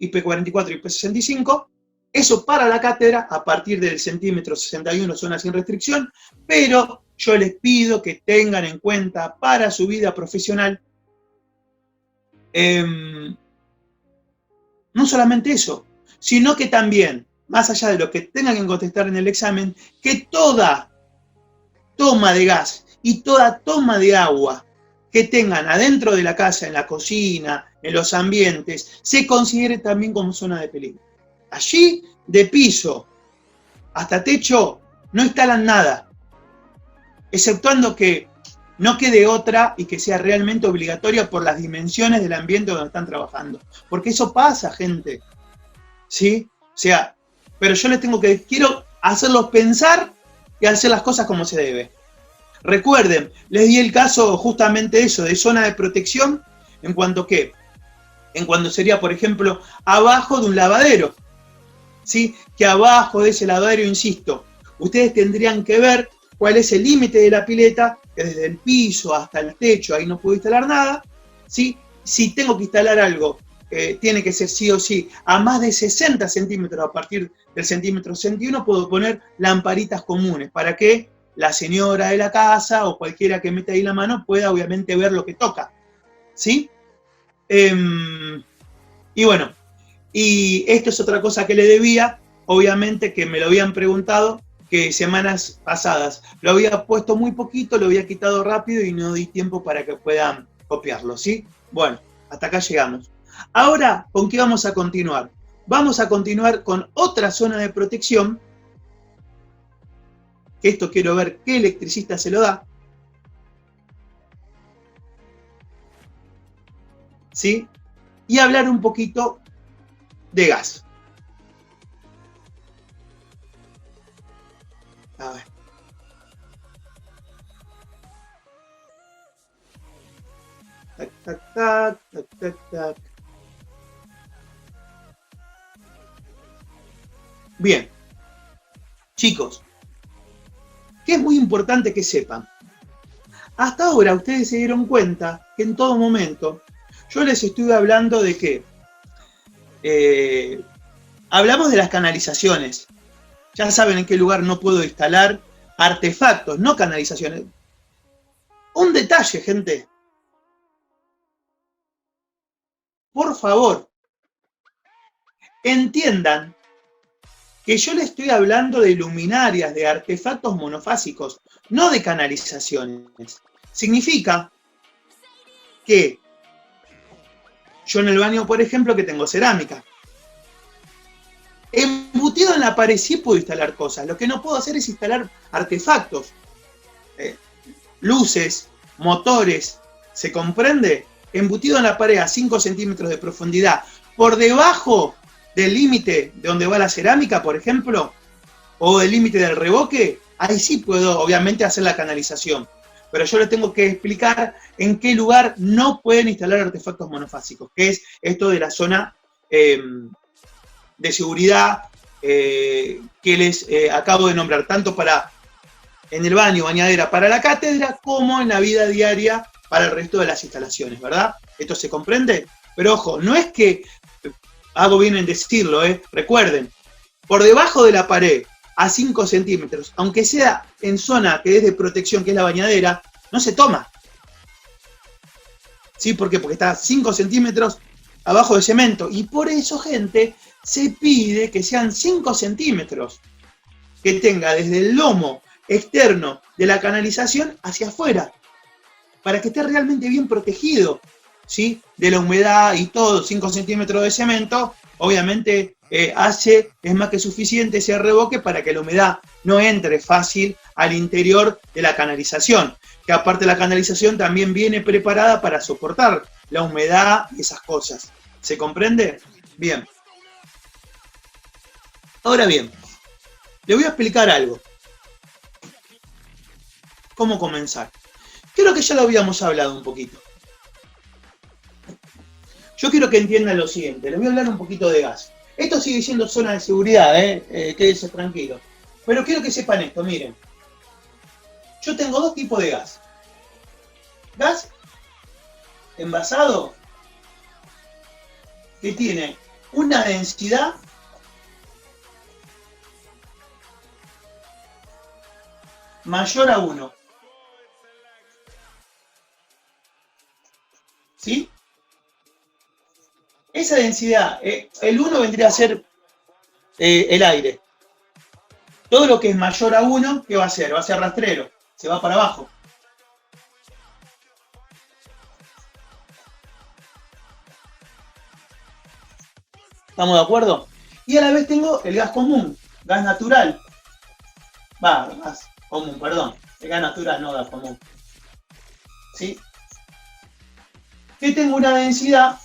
IP44 y IP65, eso para la cátedra a partir del centímetro 61, zona sin restricción, pero yo les pido que tengan en cuenta para su vida profesional no solamente eso, sino que también, más allá de lo que tengan que contestar en el examen, que toda toma de gas y toda toma de agua que tengan adentro de la casa, en la cocina, en los ambientes, se considere también como zona de peligro. Allí, de piso hasta techo, no instalan nada, exceptuando que no quede otra y que sea realmente obligatoria por las dimensiones del ambiente donde están trabajando. Porque eso pasa, gente. ¿Sí? O sea, pero yo les quiero hacerlos pensar y hacer las cosas como se debe. Recuerden, les di el caso justamente eso, de zona de protección, en cuanto que, en cuanto sería, por ejemplo, abajo de un lavadero. ¿Sí? Que abajo de ese lavadero, insisto, ustedes tendrían que ver cuál es el límite de la pileta, que desde el piso hasta el techo, ahí no puedo instalar nada, ¿sí? Si tengo que instalar algo, tiene que ser sí o sí a más de 60 centímetros, a partir del centímetro 61, puedo poner lamparitas comunes, para que la señora de la casa o cualquiera que meta ahí la mano pueda obviamente ver lo que toca, ¿sí? Y bueno, y esto es otra cosa que le debía, obviamente que me lo habían preguntado, que semanas pasadas lo había puesto muy poquito, lo había quitado rápido y no di tiempo para que puedan copiarlo, ¿sí? Bueno, hasta acá llegamos. Ahora, ¿con qué vamos a continuar? Vamos a continuar con otra zona de protección, que esto quiero ver qué electricista se lo da, ¿sí? Y hablar un poquito de gas. A ver. Tac, tac, tac, tac, tac, tac. Bien. Chicos, que es muy importante que sepan. Hasta ahora ustedes se dieron cuenta que en todo momento yo les estuve hablando de que hablamos de las canalizaciones. Ya saben en qué lugar no puedo instalar artefactos, no canalizaciones. Un detalle, gente. Por favor, entiendan que yo les estoy hablando de luminarias, de artefactos monofásicos, no de canalizaciones. Significa que yo en el baño, por ejemplo, que tengo cerámica, embutido en la pared sí puedo instalar cosas. Lo que no puedo hacer es instalar artefactos, luces, motores, ¿se comprende? Embutido en la pared a 5 centímetros de profundidad, por debajo del límite de donde va la cerámica, por ejemplo, o del límite del revoque, ahí sí puedo, obviamente, hacer la canalización. Pero yo les tengo que explicar en qué lugar no pueden instalar artefactos monofásicos, que es esto de la zona de seguridad que les acabo de nombrar, tanto para en el baño, bañadera para la cátedra, como en la vida diaria para el resto de las instalaciones, ¿verdad? ¿Esto se comprende? Pero ojo, no es que, hago bien en decirlo, recuerden, por debajo de la pared, a 5 centímetros, aunque sea en zona que es de protección, que es la bañadera, no se toma. ¿Sí? ¿Por qué? Porque está a 5 centímetros abajo de cemento. Y por eso, gente, se pide que sean 5 centímetros, que tenga desde el lomo externo de la canalización hacia afuera, para que esté realmente bien protegido, ¿sí? De la humedad y todo. 5 centímetros de cemento, obviamente es más que suficiente ese revoque para que la humedad no entre fácil al interior de la canalización, que aparte la canalización también viene preparada para soportar la humedad y esas cosas. ¿Se comprende? Bien. Ahora bien, le voy a explicar algo. ¿Cómo comenzar? Creo que ya lo habíamos hablado un poquito. Yo quiero que entiendan lo siguiente. Les voy a hablar un poquito de gas. Esto sigue siendo zona de seguridad, quédense tranquilos. Pero quiero que sepan esto, miren. Yo tengo dos tipos de gas. Gas envasado, que tiene una densidad mayor a 1. ¿Sí? Esa densidad, el 1 vendría a ser el aire. Todo lo que es mayor a 1, ¿qué va a hacer? Va a ser rastrero, se va para abajo. ¿Estamos de acuerdo? Y a la vez tengo el gas común, gas natural. Gas común, perdón. El gas natural, no gas común. ¿Sí? Que tengo una densidad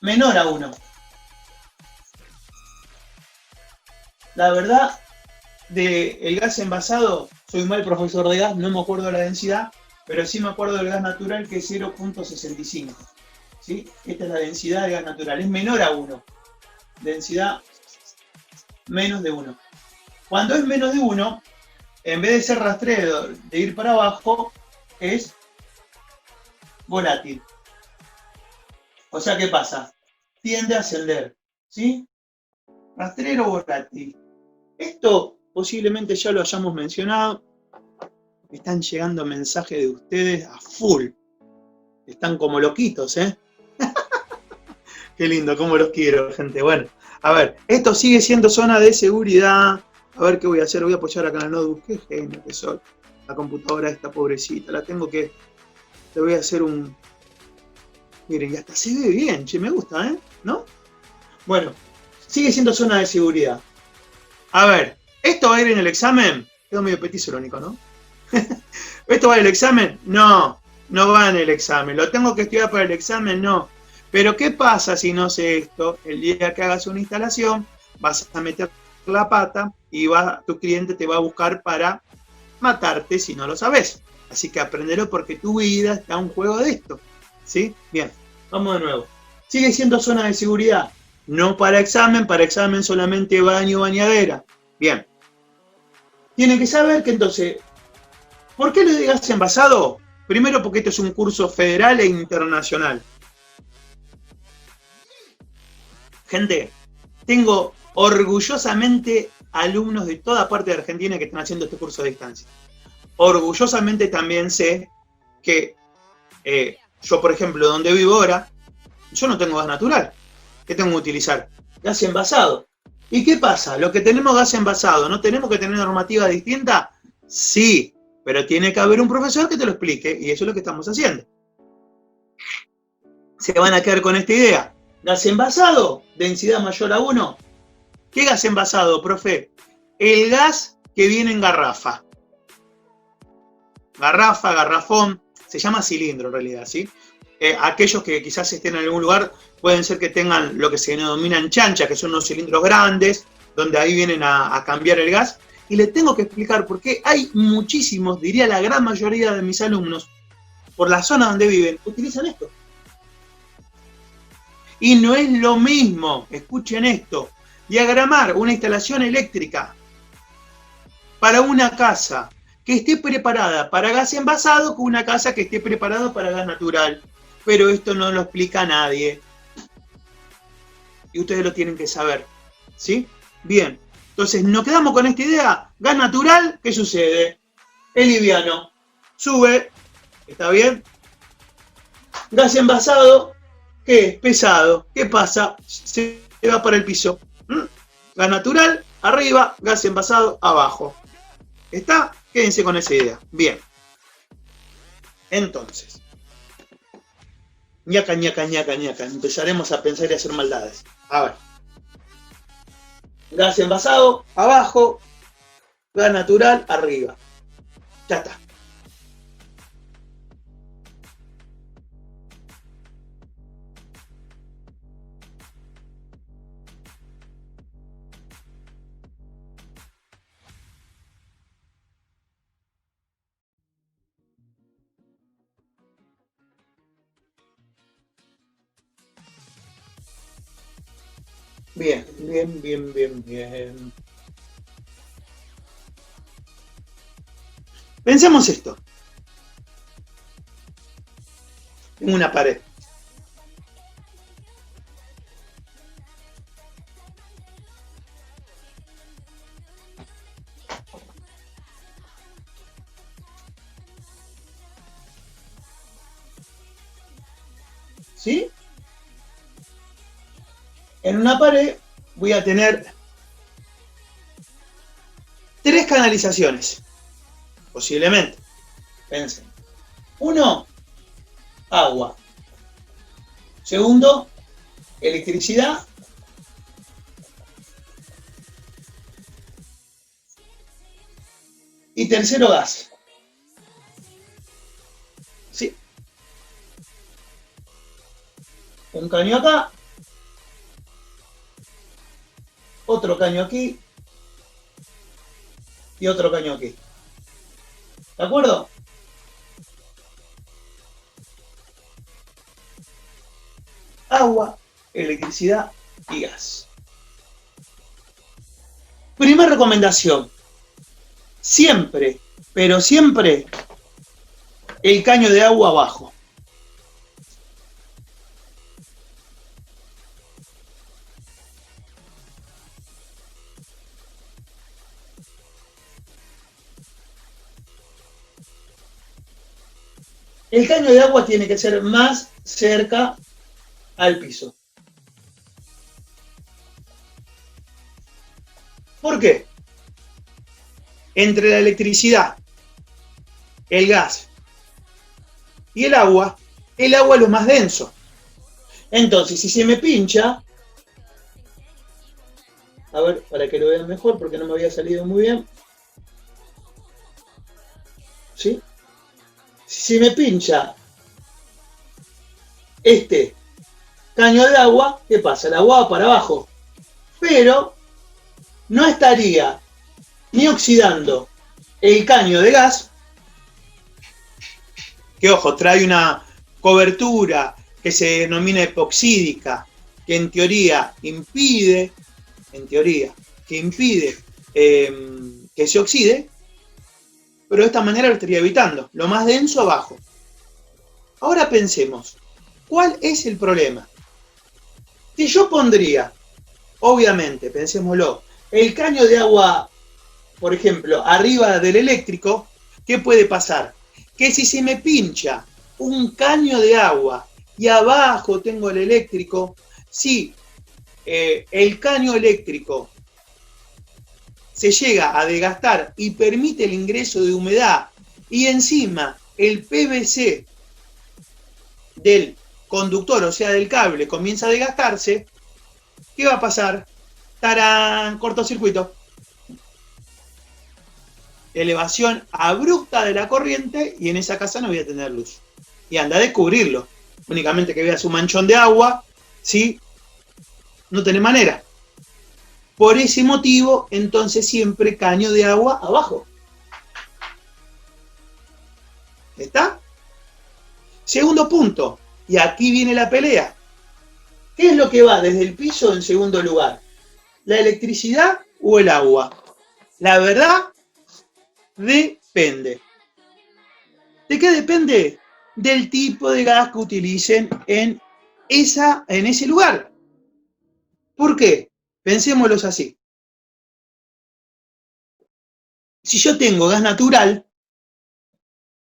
menor a 1. La verdad, del gas envasado, soy un mal profesor de gas, no me acuerdo de la densidad, pero sí me acuerdo del gas natural, que es 0.65. ¿Sí? Esta es la densidad del gas natural, es menor a 1. Densidad menos de 1. Cuando es menos de 1, en vez de ser rastrero, de ir para abajo, es volátil. O sea, ¿qué pasa? Tiende a ascender, ¿sí? Rastrero volátil. Esto posiblemente ya lo hayamos mencionado. Están llegando mensajes de ustedes a full. Están como loquitos, ¿eh? Qué lindo, cómo los quiero, gente. Bueno, a ver, esto sigue siendo zona de seguridad. A ver qué voy a hacer. Voy a apoyar acá en el notebook. Qué genio que soy. La computadora esta pobrecita. La tengo que... Le voy a hacer un... Miren, y hasta se ve bien. Che, me gusta, ¿eh? ¿No? Bueno, sigue siendo zona de seguridad. A ver, ¿esto va a ir en el examen? Quedó medio petizo el único, ¿no? ¿Esto va en el examen? No, no va en el examen. ¿Lo tengo que estudiar para el examen? No. Pero ¿qué pasa si no sé esto? El día que hagas una instalación, vas a meter la pata y tu cliente te va a buscar para matarte si no lo sabes. Así que aprendelo porque tu vida está en un juego de esto. ¿Sí? Bien, vamos de nuevo. Sigue siendo zona de seguridad. No para examen solamente baño, bañadera. Bien. Tienen que saber que entonces, ¿por qué le de gas envasado? Primero porque esto es un curso federal e internacional. Gente, tengo orgullosamente alumnos de toda parte de Argentina que están haciendo este curso a distancia. Orgullosamente también sé que yo, por ejemplo, donde vivo ahora, yo no tengo gas natural. ¿Qué tengo que utilizar? Gas envasado. ¿Y qué pasa? Los que tenemos gas envasado, ¿no tenemos que tener normativa distinta? Sí, pero tiene que haber un profesor que te lo explique y eso es lo que estamos haciendo. Se van a quedar con esta idea. Gas envasado, densidad mayor a 1. ¿Qué gas envasado, profe? El gas que viene en garrafa. Garrafa, garrafón, se llama cilindro en realidad, ¿sí? aquellos que quizás estén en algún lugar pueden ser que tengan lo que se denominan chanchas, que son unos cilindros grandes, donde ahí vienen a cambiar el gas. Y les tengo que explicar por qué hay muchísimos, diría la gran mayoría de mis alumnos, por la zona donde viven, utilizan esto. Y no es lo mismo, escuchen esto, diagramar una instalación eléctrica para una casa que esté preparada para gas envasado con una casa que esté preparada para gas natural. Pero esto no lo explica nadie. Y ustedes lo tienen que saber. ¿Sí? Bien. Entonces, nos quedamos con esta idea. Gas natural, ¿qué sucede? Es liviano. Sube. ¿Está bien? Gas envasado, ¿qué es? Pesado. ¿Qué pasa? Se va para el piso. Gas natural, arriba. Gas envasado, abajo. ¿Está? Quédense con esa idea. Bien. Entonces. Ñaca, ñaca, ñaca, ñaca. Empezaremos a pensar y a hacer maldades. A ver. Gas envasado, abajo. Gas natural, arriba. Ya está. Bien, bien, bien, bien, bien. Pensemos esto. Tengo una pared. ¿Sí? En una pared voy a tener 3 canalizaciones, posiblemente. Pensen. 1, agua. Segundo, electricidad. Y tercero, gas. ¿Sí? Un caño acá. Otro caño aquí. Y otro caño aquí. ¿De acuerdo? Agua, electricidad y gas. Primera recomendación. Siempre, pero siempre, el caño de agua abajo. El caño de agua tiene que ser más cerca al piso. ¿Por qué? Entre la electricidad, el gas y el agua es lo más denso. Entonces, si se me pincha, a ver, para que lo vean mejor, porque no me había salido muy bien. ¿Sí? Si me pincha este caño de agua, ¿qué pasa? El agua va para abajo. Pero no estaría ni oxidando el caño de gas, que ojo, trae una cobertura que se denomina epoxídica, que en teoría impide que se oxide, pero de esta manera lo estaría evitando, lo más denso abajo. Ahora pensemos, ¿cuál es el problema? Si yo pondría, obviamente, pensémoslo, el caño de agua, por ejemplo, arriba del eléctrico, ¿qué puede pasar? Que si se me pincha un caño de agua y abajo tengo el eléctrico, si el caño eléctrico se llega a desgastar y permite el ingreso de humedad y encima el PVC del conductor, o sea del cable, comienza a desgastarse, ¿qué va a pasar? ¡Tarán! Cortocircuito. Elevación abrupta de la corriente y en esa casa no voy a tener luz. Y anda a descubrirlo. únicamente que veas un manchón de agua, ¿sí? No tenés manera. Por ese motivo, entonces siempre caño de agua abajo. ¿Está? Segundo punto, y aquí viene la pelea. ¿Qué es lo que va desde el piso en segundo lugar? ¿La electricidad o el agua? La verdad, depende. ¿De qué depende? Del tipo de gas que utilicen en ese lugar. ¿Por qué? Pensémoslo así. Si yo tengo gas natural,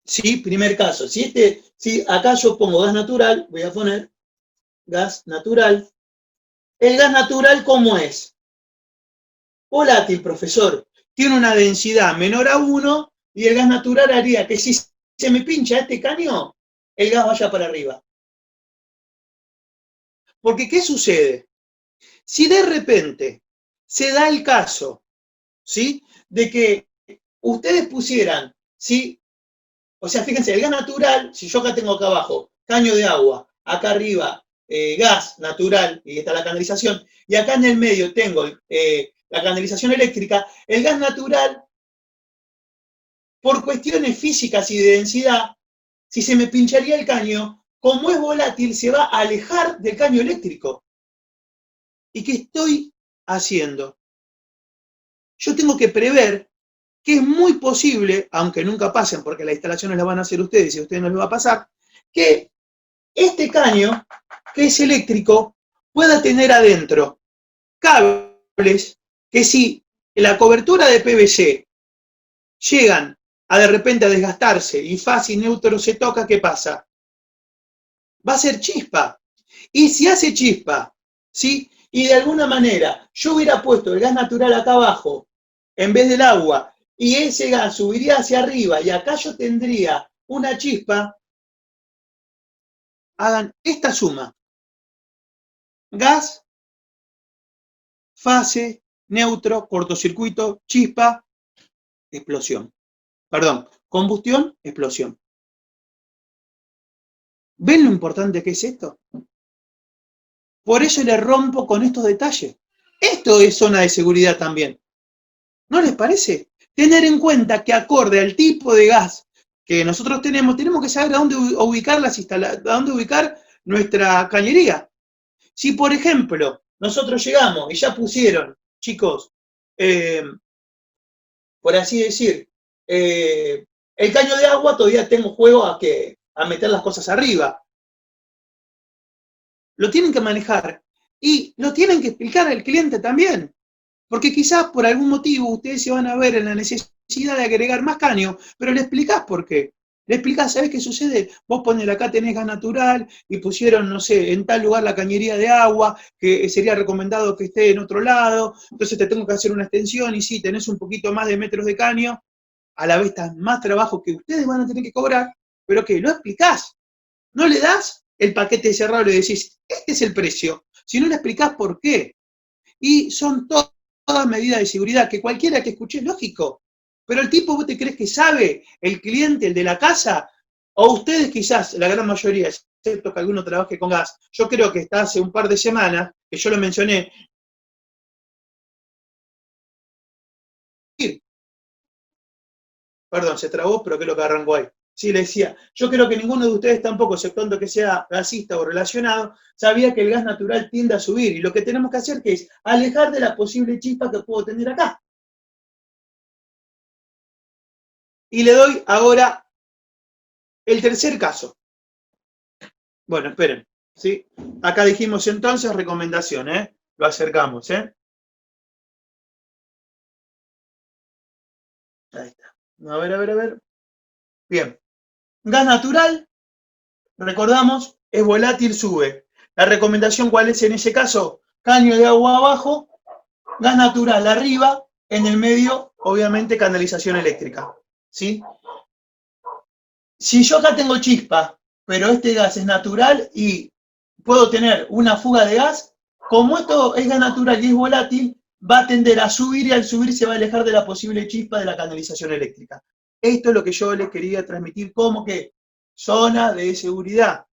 ¿sí? Primer caso, si acá yo pongo gas natural, voy a poner gas natural. ¿El gas natural cómo es? Volátil, profesor. Tiene una densidad menor a 1 y el gas natural haría que si se me pincha este caño, el gas vaya para arriba. Porque, ¿qué sucede? Si de repente se da el caso, ¿sí? De que ustedes pusieran, ¿sí? O sea, fíjense, el gas natural, si yo tengo acá abajo caño de agua, acá arriba gas natural, y está la canalización, y acá en el medio tengo la canalización eléctrica, el gas natural, por cuestiones físicas y de densidad, si se me pincharía el caño, como es volátil, se va a alejar del caño eléctrico. ¿Y qué estoy haciendo? Yo tengo que prever que es muy posible, aunque nunca pasen, porque las instalaciones las van a hacer ustedes y a ustedes no les va a pasar, que este caño, que es eléctrico, pueda tener adentro cables que si la cobertura de PVC llegan a de repente a desgastarse y faz y neutro se toca, ¿qué pasa? Va a ser chispa. Y si hace chispa, ¿sí? Y de alguna manera yo hubiera puesto el gas natural acá abajo en vez del agua y ese gas subiría hacia arriba y acá yo tendría una chispa, hagan esta suma. Gas, fase, neutro, cortocircuito, chispa, explosión. Perdón, combustión, explosión. ¿Ven lo importante que es esto? Por eso le rompo con estos detalles. Esto es zona de seguridad también. ¿No les parece? Tener en cuenta que acorde al tipo de gas que nosotros tenemos que saber a dónde ubicar a dónde ubicar nuestra cañería. Si, por ejemplo, nosotros llegamos y ya pusieron, chicos, por así decir, el caño de agua, todavía tengo juego a meter las cosas arriba. Lo tienen que manejar y lo tienen que explicar al cliente también. Porque quizás por algún motivo ustedes se van a ver en la necesidad de agregar más caño, pero le explicás por qué. Le explicás, ¿sabés qué sucede? Vos ponele acá tenés gas natural y pusieron, no sé, en tal lugar la cañería de agua, que sería recomendado que esté en otro lado, entonces te tengo que hacer una extensión y sí, tenés un poquito más de metros de caño, a la vez está más trabajo que ustedes van a tener que cobrar, pero que lo explicás. No le das el paquete cerrado y le decís, este es el precio, si no le explicás por qué. Y son todas medidas de seguridad que cualquiera que escuche es lógico. Pero el tipo, ¿vos te crees que sabe? El cliente, el de la casa, o ustedes quizás, la gran mayoría, excepto que alguno trabaje con gas, yo creo que está hace un par de semanas, que yo lo mencioné. Perdón, se trabó, pero creo que arrancó ahí. Sí, le decía, yo creo que ninguno de ustedes tampoco, exceptuando que sea gasista o relacionado, sabía que el gas natural tiende a subir. Y lo que tenemos que hacer que es alejar de la posible chispa que puedo tener acá. Y le doy ahora el tercer caso. Bueno, esperen, ¿sí? Acá dijimos entonces recomendación, ¿eh? Lo acercamos, ¿eh? Ahí está. A ver, a ver, a ver. Bien. Gas natural, recordamos, es volátil, sube. La recomendación, ¿cuál es en ese caso? Caño de agua abajo, gas natural arriba, en el medio, obviamente, canalización eléctrica, ¿sí? Si yo acá tengo chispa, pero este gas es natural y puedo tener una fuga de gas, como esto es gas natural y es volátil, va a tender a subir y al subir se va a alejar de la posible chispa de la canalización eléctrica. Esto es lo que yo les quería transmitir como que zona de seguridad.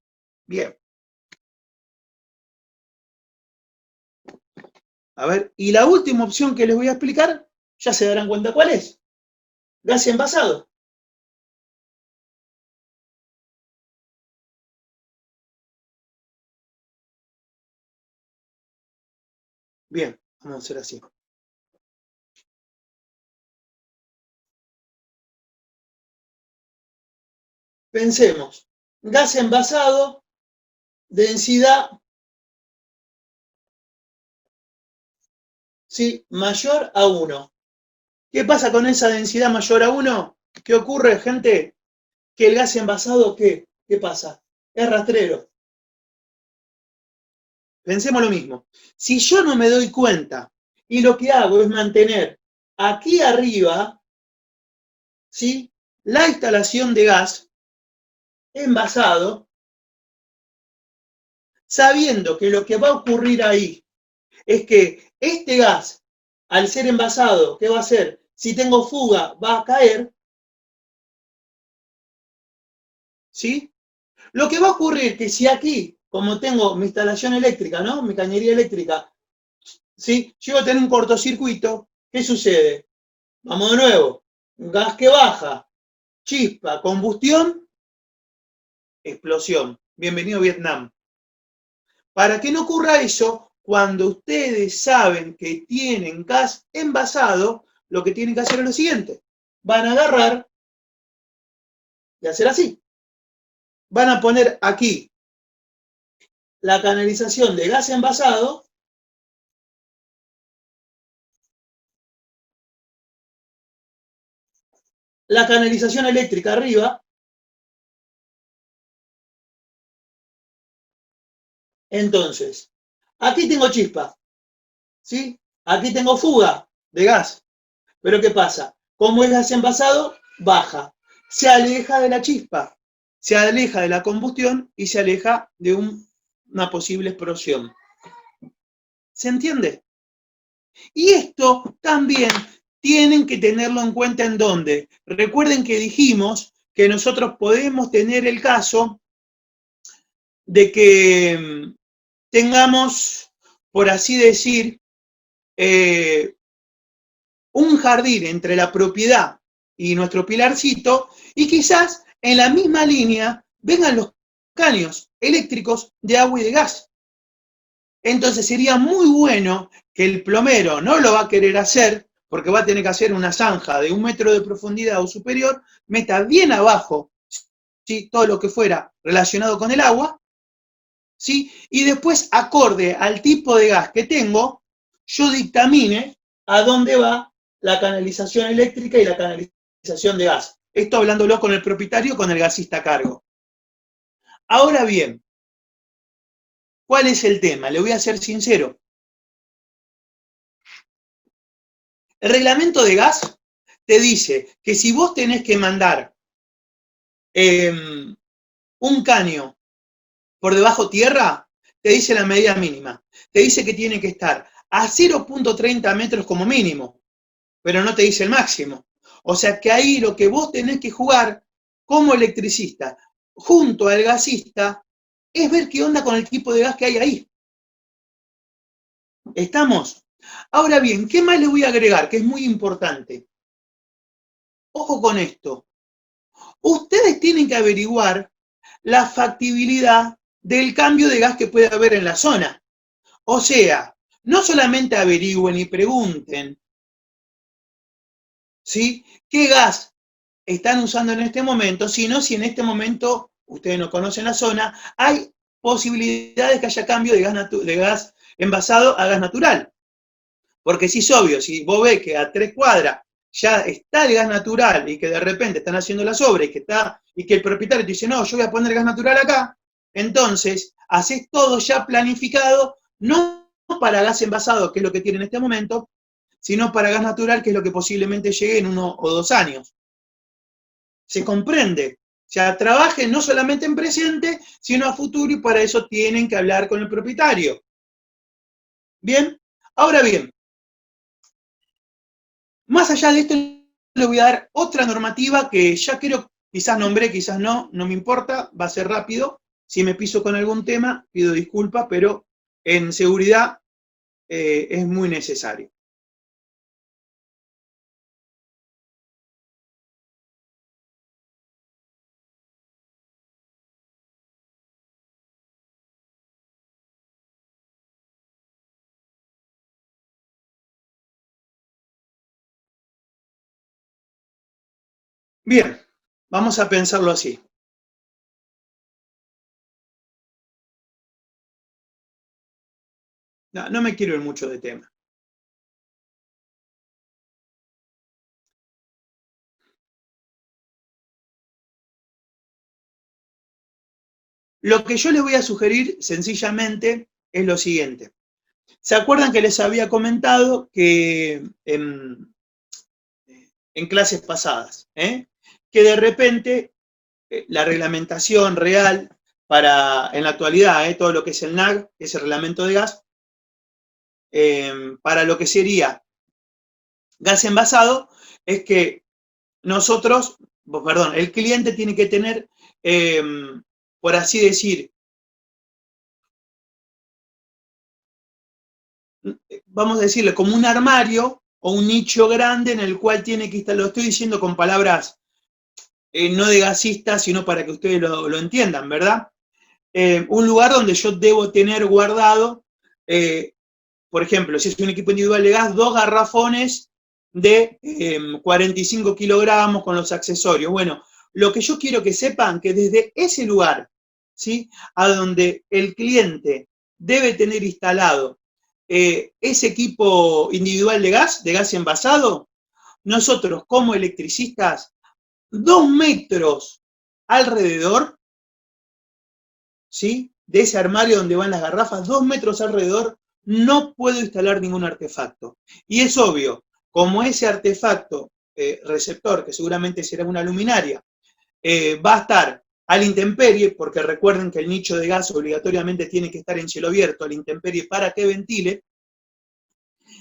Bien. A ver, y la última opción que les voy a explicar, ya se darán cuenta cuál es. Gas envasado. Bien, vamos a hacer así. Pensemos, gas envasado, densidad, ¿sí?, mayor a 1. ¿Qué pasa con esa densidad mayor a 1? ¿Qué ocurre, gente? Que el gas envasado, ¿qué pasa? Es rastrero. Pensemos lo mismo. Si yo no me doy cuenta y lo que hago es mantener aquí arriba, ¿sí?, la instalación de gas envasado, sabiendo que lo que va a ocurrir ahí es que este gas, al ser envasado, ¿qué va a hacer? Si tengo fuga, va a caer, ¿sí? Lo que va a ocurrir es que si aquí, como tengo mi instalación eléctrica, ¿no?, mi cañería eléctrica, ¿sí?, llego a tener un cortocircuito, ¿qué sucede? Vamos de nuevo. Gas que baja, chispa, combustión, explosión. Bienvenido a Vietnam. Para que no ocurra eso, cuando ustedes saben que tienen gas envasado, lo que tienen que hacer es lo siguiente. Van a agarrar y hacer así. Van a poner aquí la canalización de gas envasado, la canalización eléctrica arriba. Entonces, aquí tengo chispa, ¿sí? Aquí tengo fuga de gas. Pero ¿qué pasa? Como es gas envasado, baja. Se aleja de la chispa, se aleja de la combustión y se aleja de una posible explosión. ¿Se entiende? Y esto también tienen que tenerlo en cuenta en dónde. Recuerden que dijimos que nosotros podemos tener el caso de que tengamos, por así decir, un jardín entre la propiedad y nuestro pilarcito, y quizás en la misma línea vengan los caños eléctricos de agua y de gas. Entonces sería muy bueno que el plomero no lo va a querer hacer, porque va a tener que hacer una zanja de 1 metro de profundidad o superior, meta bien abajo, ¿sí?, todo lo que fuera relacionado con el agua, ¿sí?, y después, acorde al tipo de gas que tengo, yo dictamine a dónde va la canalización eléctrica y la canalización de gas. Esto hablándolo con el propietario, con el gasista a cargo. Ahora bien, ¿cuál es el tema? Le voy a ser sincero. El reglamento de gas te dice que si vos tenés que mandar un caño por debajo tierra, te dice la medida mínima. Te dice que tiene que estar a 0,30 metros como mínimo, pero no te dice el máximo. O sea que ahí lo que vos tenés que jugar como electricista junto al gasista es ver qué onda con el tipo de gas que hay ahí. ¿Estamos? Ahora bien, ¿qué más le voy a agregar? Que es muy importante. Ojo con esto. Ustedes tienen que averiguar la factibilidad del cambio de gas que puede haber en la zona. O sea, no solamente averigüen y pregunten, ¿sí?, qué gas están usando en este momento, sino si en este momento, ustedes no conocen la zona, hay posibilidades que haya cambio de gas envasado a gas natural. Porque sí es obvio, si vos ves que a 3 cuadras ya está el gas natural y que de repente están haciendo las obras y que el propietario te dice, no, yo voy a poner gas natural acá, entonces haces todo ya planificado, no para gas envasado, que es lo que tiene en este momento, sino para gas natural, que es lo que posiblemente llegue en 1 o 2 años. ¿Se comprende? O sea, trabajen no solamente en presente, sino a futuro, y para eso tienen que hablar con el propietario. ¿Bien? Ahora bien, más allá de esto, le voy a dar otra normativa que ya creo, quizás nombré, quizás no me importa, va a ser rápido, Si me piso con algún tema, pido disculpas, pero en seguridad es muy necesario. Bien, vamos a pensarlo así. No, no me quiero ir mucho de tema. Lo que yo les voy a sugerir sencillamente es lo siguiente. ¿Se acuerdan que les había comentado que en clases pasadas, que de repente la reglamentación real para, en la actualidad, todo lo que es el NAG, que es el reglamento de gas, para lo que sería gas envasado, es que nosotros, perdón, el cliente tiene que tener, por así decir, vamos a decirle, como un armario o un nicho grande en el cual tiene que estar, lo estoy diciendo con palabras no de gasista, sino para que ustedes lo entiendan, ¿verdad? Un lugar donde yo debo tener guardado, por ejemplo, si es un equipo individual de gas, 2 garrafones de 45 kilogramos con los accesorios. Bueno, lo que yo quiero que sepan que desde ese lugar, ¿sí? A donde el cliente debe tener instalado ese equipo individual de gas envasado, nosotros como electricistas, 2 metros alrededor, ¿sí? De ese armario donde van las garrafas, 2 metros alrededor, no puedo instalar ningún artefacto. Y es obvio, como ese artefacto receptor, que seguramente será una luminaria, va a estar a la intemperie, porque recuerden que el nicho de gas obligatoriamente tiene que estar en cielo abierto, a la intemperie, para que ventile,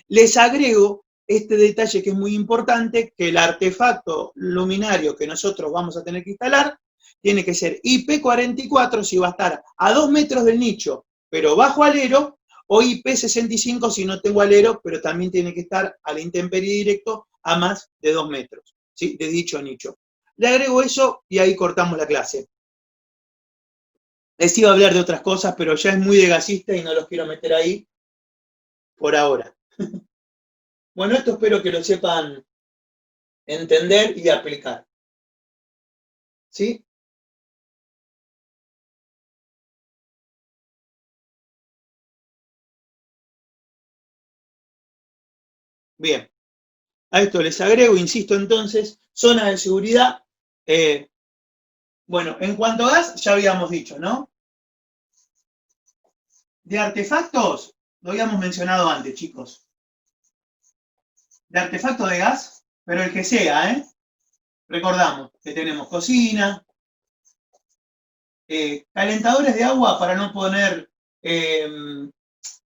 les agrego este detalle que es muy importante, que el artefacto luminario que nosotros vamos a tener que instalar tiene que ser IP44 si va a estar a 2 metros del nicho, pero bajo alero, o IP65 si no tengo alero, pero también tiene que estar a la intemperie directo a más de 2 metros, ¿sí? De dicho nicho. Le agrego eso y ahí cortamos la clase. Les iba a hablar de otras cosas, pero ya es muy de gasista y no los quiero meter ahí por ahora. Bueno, esto espero que lo sepan entender y aplicar. ¿Sí? Bien. A esto les agrego, insisto entonces, zona de seguridad. eh, bueno, en cuanto a gas, ya habíamos dicho, ¿no? De artefactos, lo habíamos mencionado antes, chicos. De artefactos de gas, pero el que sea, ¿eh? Recordamos que tenemos cocina, calentadores de agua para no poner, eh,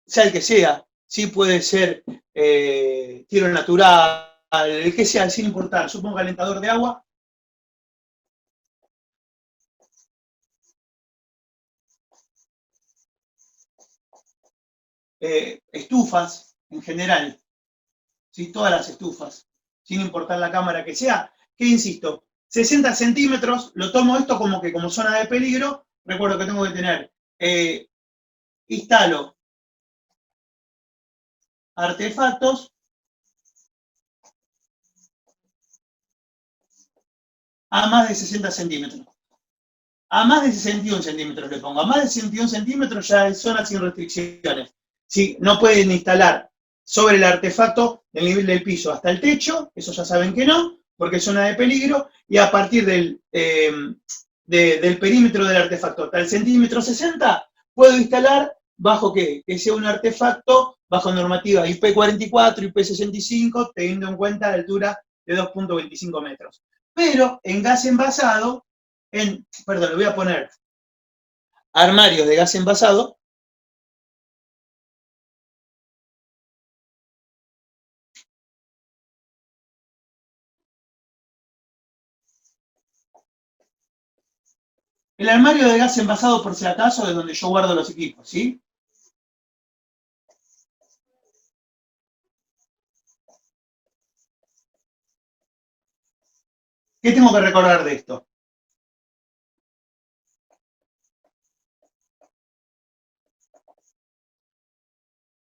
sea el que sea, sí puede ser tiro natural, el que sea, sin importar. Supongo calentador de agua. Estufas en general, ¿sí? Todas las estufas, sin importar la cámara que sea, que insisto, 60 centímetros, lo tomo esto como que como zona de peligro, recuerdo que tengo que tener, instalo artefactos a más de 60 centímetros. A más de 61 centímetros le pongo. A más de 61 centímetros ya es zona sin restricciones. ¿Sí? No pueden instalar sobre el artefacto del nivel del piso hasta el techo, eso ya saben que no, porque es zona de peligro, y a partir del perímetro del artefacto hasta el centímetro 60, puedo instalar bajo qué? Que sea un artefacto bajo normativa IP44, IP65, teniendo en cuenta la altura de 2.25 metros. Pero en gas envasado, perdón, le voy a poner armarios de gas envasado, El armario de gas envasado, por si acaso, es donde yo guardo los equipos, ¿sí? ¿Qué tengo que recordar de esto?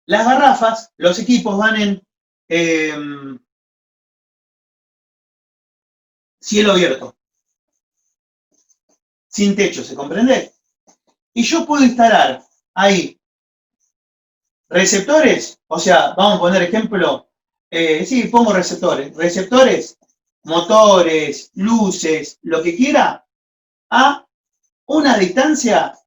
Las garrafas, los equipos van en eh, cielo abierto, sin techo, ¿se comprende? Y yo puedo instalar ahí receptores, o sea, vamos a poner ejemplo, sí, pongo receptores, motores, luces, lo que quiera, a una distancia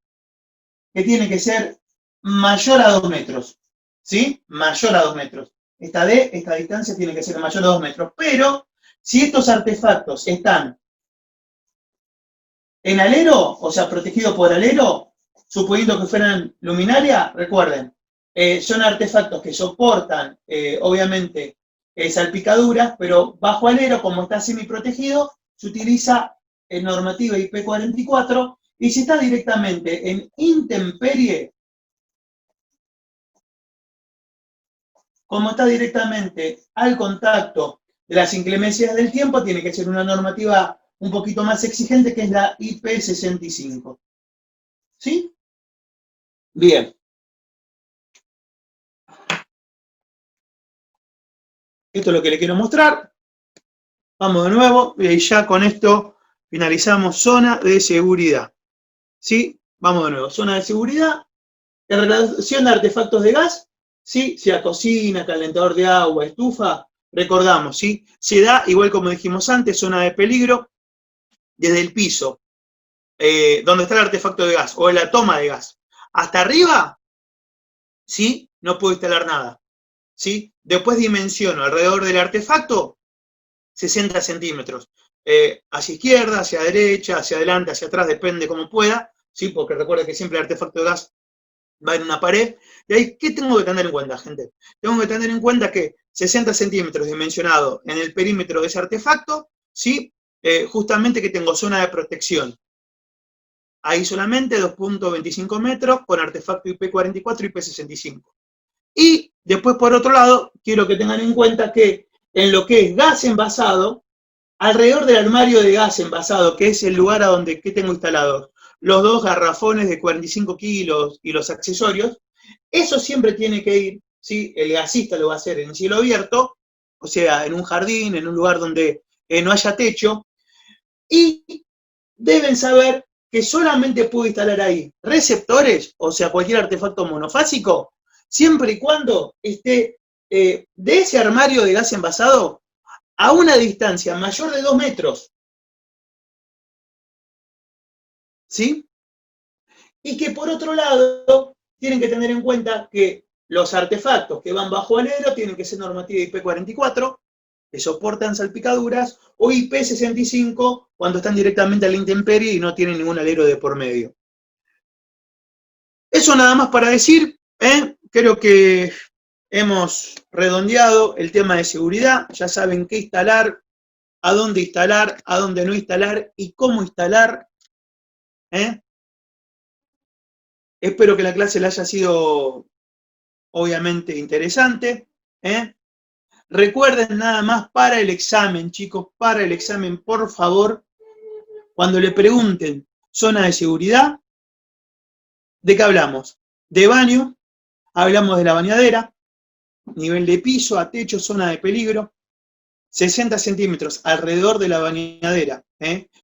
que tiene que ser mayor a 2 metros, ¿sí? Mayor a 2 metros. Esta distancia tiene que ser mayor a 2 metros, pero si estos artefactos están en alero, o sea, protegido por alero, suponiendo que fueran luminaria, recuerden, son artefactos que soportan, obviamente, salpicaduras, pero bajo alero, como está semiprotegido, se utiliza normativa IP44, y si está directamente en intemperie, como está directamente al contacto de las inclemencias del tiempo, tiene que ser una normativa un poquito más exigente, que es la IP65. ¿Sí? Bien. Esto es lo que le quiero mostrar. Vamos de nuevo, y ya con esto finalizamos zona de seguridad. ¿Sí? Vamos de nuevo. Zona de seguridad, en relación a artefactos de gas, ¿sí? Sea cocina, calentador de agua, estufa, recordamos, ¿sí? Se da, igual como dijimos antes, zona de peligro, desde el piso, donde está el artefacto de gas, o en la toma de gas, hasta arriba, ¿sí? No puedo instalar nada, ¿sí? Después dimensiono alrededor del artefacto 60 centímetros. Hacia izquierda, hacia derecha, hacia adelante, hacia atrás, depende como pueda, ¿sí? Porque recuerda que siempre el artefacto de gas va en una pared. Y ahí, ¿qué tengo que tener en cuenta, gente? Tengo que tener en cuenta que 60 centímetros dimensionado en el perímetro de ese artefacto, ¿sí? Justamente que tengo zona de protección. Ahí solamente 2.25 metros con artefacto IP44 y IP65. Y después, por otro lado, quiero que tengan en cuenta que en lo que es gas envasado, alrededor del armario de gas envasado, que es el lugar a donde ¿qué tengo instalado? Los dos garrafones de 45 kilos y los accesorios, eso siempre tiene que ir, ¿sí? El gasista lo va a hacer en cielo abierto, o sea, en un jardín, en un lugar donde no haya techo, y deben saber que solamente puedo instalar ahí receptores, o sea, cualquier artefacto monofásico, siempre y cuando esté de ese armario de gas envasado a una distancia mayor de 2 metros, ¿sí? Y que por otro lado, tienen que tener en cuenta que los artefactos que van bajo alero tienen que ser normativa IP44, que soportan salpicaduras, o IP65 cuando están directamente a la intemperie y no tienen ningún alero de por medio. Eso nada más para decir, creo que hemos redondeado el tema de seguridad, ya saben qué instalar, a dónde no instalar y cómo instalar. Espero que la clase le haya sido obviamente interesante. Recuerden nada más para el examen, chicos, para el examen, por favor, cuando le pregunten zona de seguridad, ¿de qué hablamos? De baño, hablamos de la bañadera, nivel de piso, a techo, zona de peligro, 60 centímetros alrededor de la bañadera,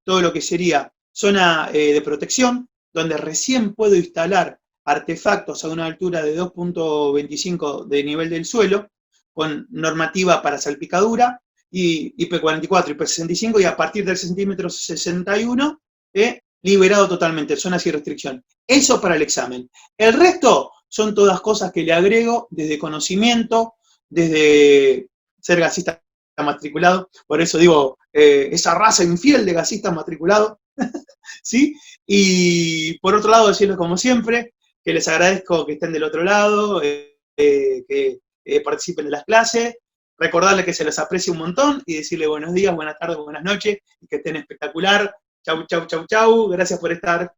todo lo que sería zona de protección, donde recién puedo instalar artefactos a una altura de 2.25 de nivel del suelo, con normativa para salpicadura, y IP44, IP65, y a partir del centímetro 61, liberado totalmente, zona sin restricción. Eso para el examen. El resto son todas cosas que le agrego desde conocimiento, desde ser gasista matriculado, por eso digo, esa raza infiel de gasistas matriculados, ¿sí? Y por otro lado, decirles como siempre, que les agradezco que estén del otro lado, que participen de las clases, recordarles que se les aprecia un montón y decirle buenos días, buenas tardes, buenas noches, y que estén espectacular. Chau, chau, chau, chau. Gracias por estar.